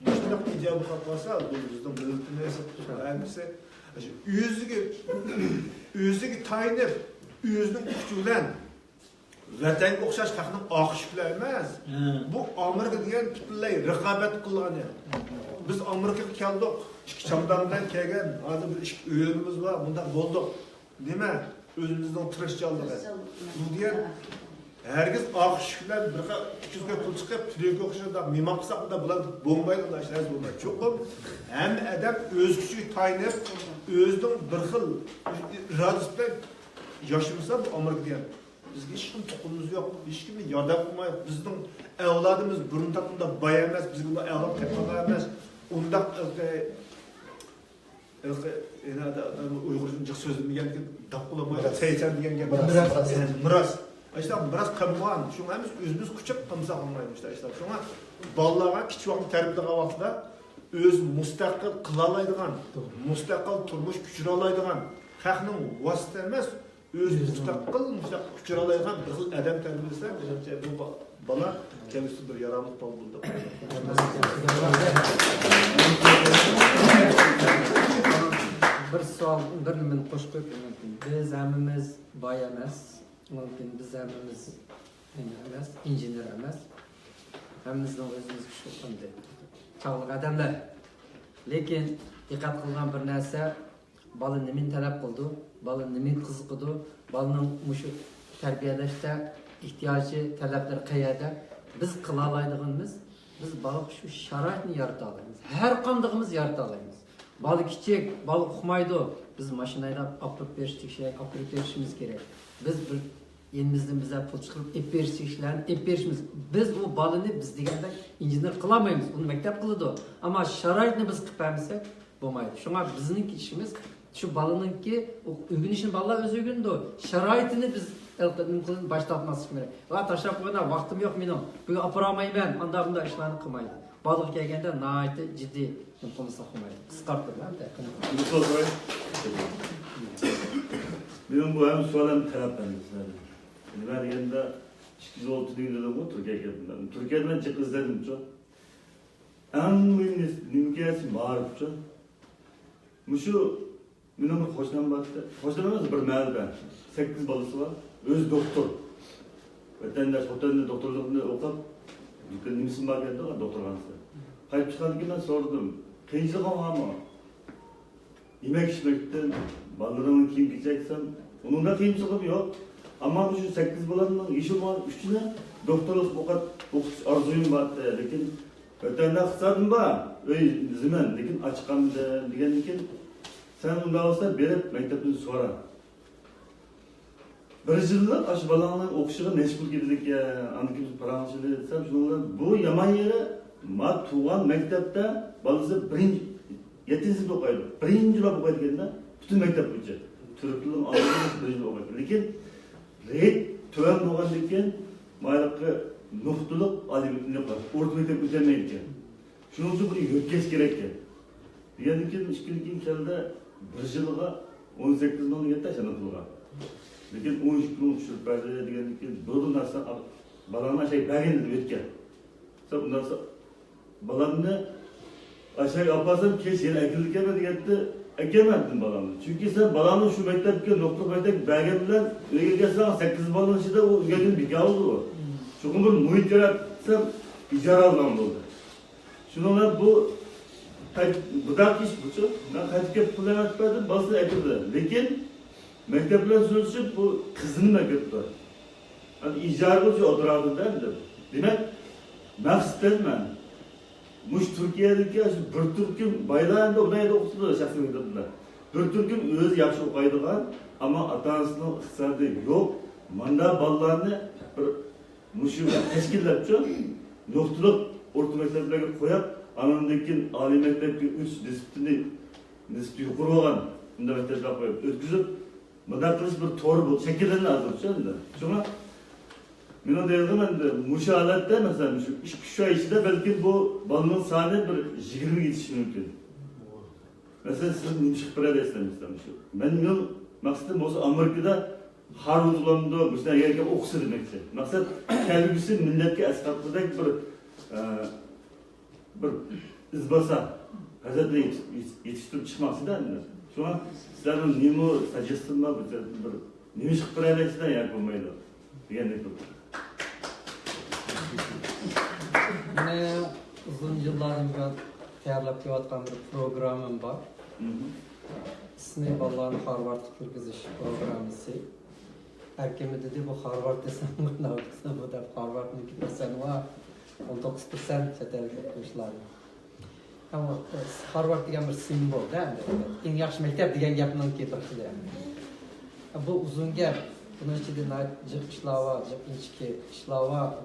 Shunday ideya bo'lib qolsa, bu bizning millatimiz o'ziga tayinib, o'zining kuchi bilan vatanga o'xshash haqning oqish bilan emas. Bu Amerika degan butunlay raqobat qilgani. Biz Amerikaga keldik, ikki chamdandan kelgan, hozir bir ikki o'yinimiz bor, bunda bo'ldik. Nima? O'zimizning tirishchanligi. Bu degan herkes oqish bilan bir 200 ga pul chiqib, pulga o'xshashda mimoqsaqda bular bo'lmaydi, ishlar bo'lmaydi. Cho'qim ham adam o'z kuchiga tayinib, o'zining bir xil irodasi bilan yashasa bu Amerika degan. Bizga hech kim tuqumimiz yo'q, hech kimni yordam qilmaydi. Bizning avlodimiz burunda bunda boy emas, biz bunda avlod kattalar emas. Undaq Uyg'urcha jiq so'zilmagan daqulamaydi, saychan degan gap miros. İşte biraz qimman, shunga biz o'zimiz kuchib qimsa qilmaymiz işte. Shunga bolalarga kichik vaqt tarbiyalagan vaqtda o'z mustaqil qila oladigan, mustaqil turmush kuchira oladigan, xalqning vosita emas, o'z mustaqil kuchira oladigan bir xil odam tarbiyalasa, menimcha bu bola kelgusi bir yaramli bol bo'ldi. Bir savol, bir nimani qo'shib qo'yib mumkin. Biz hammamiz boy emas. Mümkün biz hemimiz emas, injener emas. Hammamizning o'zimiz kuchli qildi. Chog'liq odamlar. Lekin diqqat qilgan bir narsa, bola nimani talab qildi, bola nimani qiziqdi, bolaning mushu tarbiyalashda ehtiyoji, talablari qayerda? Biz qila oladiganimiz, biz bolaga shu sharoitni yarata olamiz. Har qandigimiz yarata olamiz. Bola kichik, bola uqmaydi. Biz mashinada olib berishimiz kerak. Biz bir elimizden bize pul çıkarıp ep berişimiz. Biz o balını biz degende injener kılamayız. Onu mektep kılıdı. Ama şaraytını biz kıpamızsak bulmaydı. Şuna bizim işimiz şu balının ki o ügün işin balla öz ügündü. Şaraytını biz elbette başlatması gerek. Va taşak koyana vaktim yok benim. Bugün aparamayım ben. Anda bunda işlerini kılmaydı. Balık gelgende naite ciddi mümkün saklaymaydı. Kıskarttır lan da. Benim bu hem sualım taraf ben. Ben yanında 206 dünyada bu Türkiye'ye geldim. Türkiye'den çık izledim çok. En mühim nimkiyesi var çok. Muşu Benim bir hoşlan baktı. Hoşlan emas, bir mahallede 8 balası var. Öz doktor. Vatandaş otelde doktorluğunu okup, nimesi var dedi, doktorlansa. Kayıp çıkan ben sordum. Kıyıcılık ama yemek içmekten, ballarımın kim gideceksem, onun da kıyımcılığım yok. Ama şu 8 balanın işim var, üstüne doktorluk okuş arzuyum var. Lekin vatandaş kısadım ba, öyle zaman, lekin açıkam degen lekin sen onda olsa berip mektepini sonra. Bir yıllık aşı balanın okuşuna meşgul gibilik ya, anlıkimiz parançılığı etsem, şunlar bu yaman yeri, ma tuğan mektepte balısı birinci, 7. sınıfta okuydu. Birinci yıl okuydu kendine, bütün mektep bütçe. Türklüğün anlamı birinci yıl okuydu. Lekin, reyt töven boğan deken, maylıkı nuhtuluk alimlikini yapar. Orta mektep ötemeydi ki. Şunun için bunu yötkes gerek ki. Diyelim ki, işkilikin kelde bir yılga 18 yılını yetti aşağıda kılga. Lekin 13 yılın şürperde diyelim ki, doğru narsa balana şey bəgin dedi ötken. Bundan sonra balanını aşağı yaparsam keş yine ekildik emedi gitti, ekemedin balanı. Çünkü sen balanın şu mektepke, nokta mektep bəgin bilen öyle gelsen 8 balanın içinde o üyenin bir oldu o. Çünkü bir muhit yaratsam icra alınan oldu. Şunlar bu budak iş bu çok. Ben kaç kep pullar atmadım, basın ekildi. Lekin mektepler sözcük bu kızının mektepte. Hani icra olunca oturardı derdi. Demek maksatım ben. Muş Türkiye'deki bir Türk'ün bayrağında onayda okudu şahsi mektepler. Bir Türk'ün öz yaxşı okuyduğun ama atanasının iktisadı yok. Manda ballarını bir muşu teşkillatçı yoktuluk orta mekteplerine koyup anandaki âli mektepki 3 disiplini yukarı olan bunda mektepler koyup ötküzüp bunda kılıç bir toru bu şekillerini hazırlıyor. Şuna ben deyildim ben muşu alatta mesela şu işinde belki bu balının sahne bir 20 geçişi mümkün. Mesela siz nimşik bir istemiştim. Ben benim maksadım olsa Amerika'da Harvard ulanında bu yüzden yerken okusu demekti. Maksat kelbisi milletke eskatlıdak bir izbasa, gazetle yetiştirip çıkması da ender. Şu an sizlerin nimo suggestion'la bir nimşik bir istemiştim yapılmaydı. Diyenlik bu. Yine uzun yıllardan beri tayarlap kelayotgan bir programım var. İsmi Ballarını Harvard Kirgizish programısı. Herkeme dedi bu Harvard desem ne yapsam bu da Harvard'ın desem var 19% çetel okuyuşlar. Ama Harvard degan bir simbol değil mi? En yaxshi mektep degan gapning keltirdi. Bu uzun gap. Bunun içinde jıq işlava, jıq inçki işlava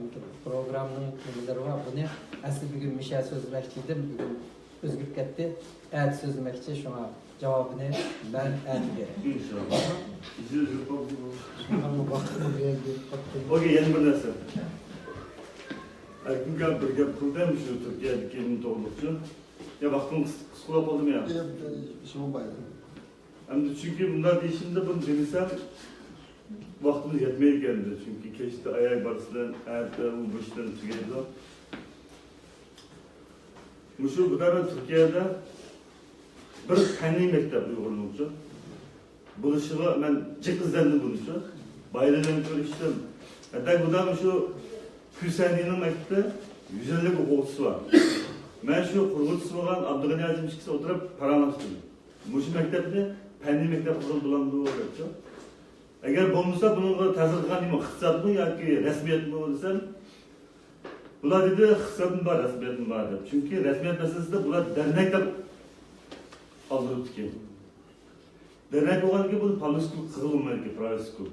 programının nimeleri var. Bunu aslında bugün Mişel sözleştiydim, bugün özgürlük etti. Evet sözlemekçi şuna cevabını ben vereyim. İnşallah. Ama baktım oraya gelip baktım. Okey, yeni bir nasıl? Erkin gel bir gap kurdum şu Türkiye'deki emin doğrulukçu. Ya baktım kıskulap oldum ya. İşim bayram. Hem de çünkü bunlar değişimde bunu denesem vaktimiz yetmeye geldi. Çünkü keşke ayak barısından, ayaklarımın başlarını tüketiyor. Bu da ben Türkiye'de bir fenli mektep uygulamışım. Buluşuğa ben cık izlendim bunun için. Bayralarını görüştüm. Hatta bu da şu Hüseyin'in mektepte 150 okuvcusu var. Ben şu kurgucusu olan Abdülgani Azim işkisi oturup paralaştım. Bu şu mektepte fenli mektep kurulduğu olacak. Eğer bulunsa bunun tezir kılan iktisat mı ya ki resmiyet mi desem, bunlar dedi iktisadın var, resmiyetin var dedi. Çünkü resmiyet meselesinde bunlar dernek de aldırıp ki. Dernek olan ki bunun public school kırılmaydı ki, private school.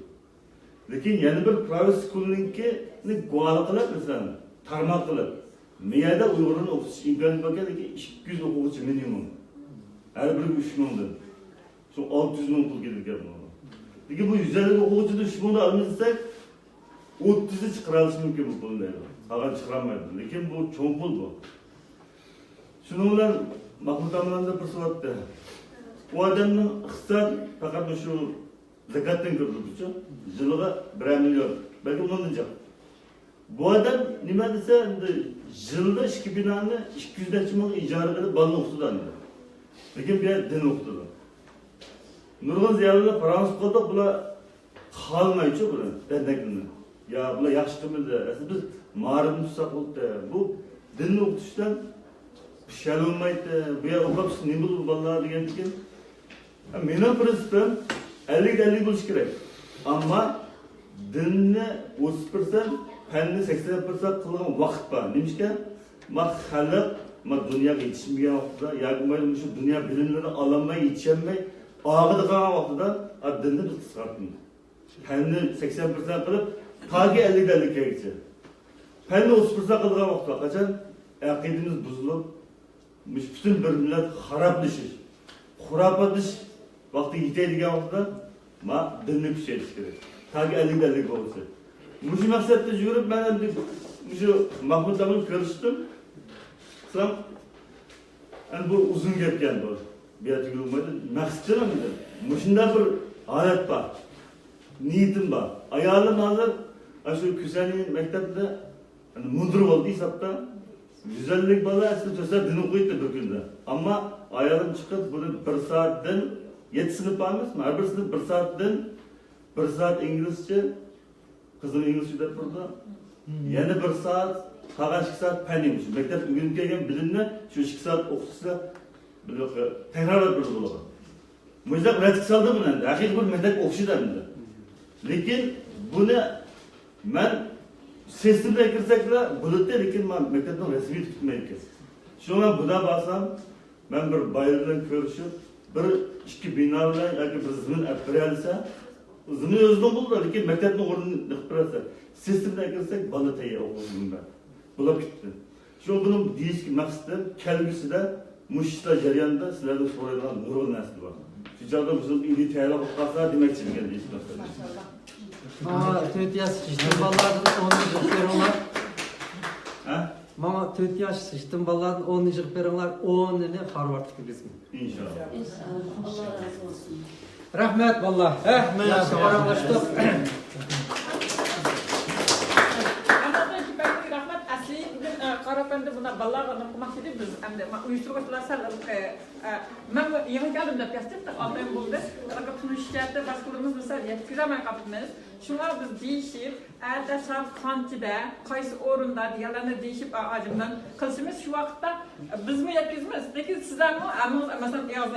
Lekin yeni bir private school'ninki gualı kılıp mesela, tarmak kılıp. Miyada Uygur'un okutuş imkanı bakıyor ki 200 okutucu minimum. Her biri 3 milyon. Şu 600 milyon pul gelir geldi. Peki bu 150 okutucu düşmanı almışsak 30'u çıkarılması mümkün bu pulun değil. Hagan çıkaramaydı. Lekin bu çoğun pul bu. Şununla Mahmut Aman'da bir sıvattı. O adamın iktisat fakat şu zekattan kırdırdıkça yılıga 1 milyon. Belki ondan diyecek. Bu adam nima dese yılda 2 binanı 200'den çıkmalı icara edip balını okudu da. Lekin bir din okudu. nurg'un ziyolilar Fransız qildi, bular qalmaychi buni dernekni. Ya bular yaxshi qilmadi. Aslida biz ma'rifni tutsak bo'ldi. Bu dinni o'qitishdan shalolmaydi. Bu yer o'qib nima bo'ldi bolalar degan ekan. Mening prinsipim 50-50 bo'lish kerak. Ammo dinni 30%, fanni 80% qilgan vaqt bor. Nimishga? Ma xalq, ma dunyoga yetishmagan vaqtda, yoki mana shu dunyo bilimlarini ololmay, yetishmay, og'ida qolgan vaqtida dinni biz qisqartmaymiz. Fanni 80% qilib, toki 50-50 kelgacha. Fanni 30% qilgan vaqtda qachon aqidamiz buzilib, bütün bir millet haraplaşır, xurafatlaş vaqti yetadigan vaqtda ma dinni kuchaytirish kerak. Toki 50-50 bo'lsa. Shu maqsadda yurib, men endi shu Mahmud bilan ko'rishdim. Sen bu uzun gapgan bu. Bu yerga yurmaydi. Maqsadim shunda bir holat bor. Niyetim bor. Ayolim hozir shu Kusaning maktabda mundir bo'ldi hisobda. Güzellik bala aslında çözler dini okuydu bir günde. Ama ayarım çıkıp bunu 1 saat din, 7 sınıf varmış mı? Her bir sınıf 1 saat din, 1 saat İngilizce, kızım İngilizce de burada. Yani 1 saat, kalan 2 saat peniymiş. Mektep bugün gelgen bilimle şu 2 saat okutsa tekrar bir bulur. Müzik üretik saldı bunu. Hakik bir mektep okuşu da bunda. Lakin bunu ben sistemde girsek de bulutta lekin men mektepten resmi tutmaydi. Şuna buna baksam ben bir bayırdan görüşüp bir iki bina bilan yoki bir zimin apiralsa zimin o'zidan bo'ldi lekin mektepning o'rnini qilib sistemda girsek bola tayyor o'qishimda bo'lib ketdi. Shu buni deyishki maqsadim kelgusida mushta jarayonda sizlarga so'raydigan nurg'un narsa bor. Shu joyda bizim ili tayyor bo'lib qolsa demoqchi ekan deyishmoqda. Töt yaş sıçtım ballardan 10 verirler. Bana töt yaş sıçtım ballardan 10 verirler. 10 ne Harvard'daki bizim. İnşallah. İnşallah. Allah razı olsun. Rahmet vallahi. Yaxshi qaramlashdik. Rahmat asli bugün Qarapanda buna balaga naqmaq dedi biz endi uyushtiruvchilar sal men yangi keldim deb yastık altın buldu. Fakat tunuşçada başvurumuz mesela yetkizemey kapatmayız. Şunlar biz değişip elde şart kantide kaysi orunda diğerlerine değişip acımdan kılışımız şu vakitte biz mi yetkizmiz? Peki sizler mi? Mesela yazın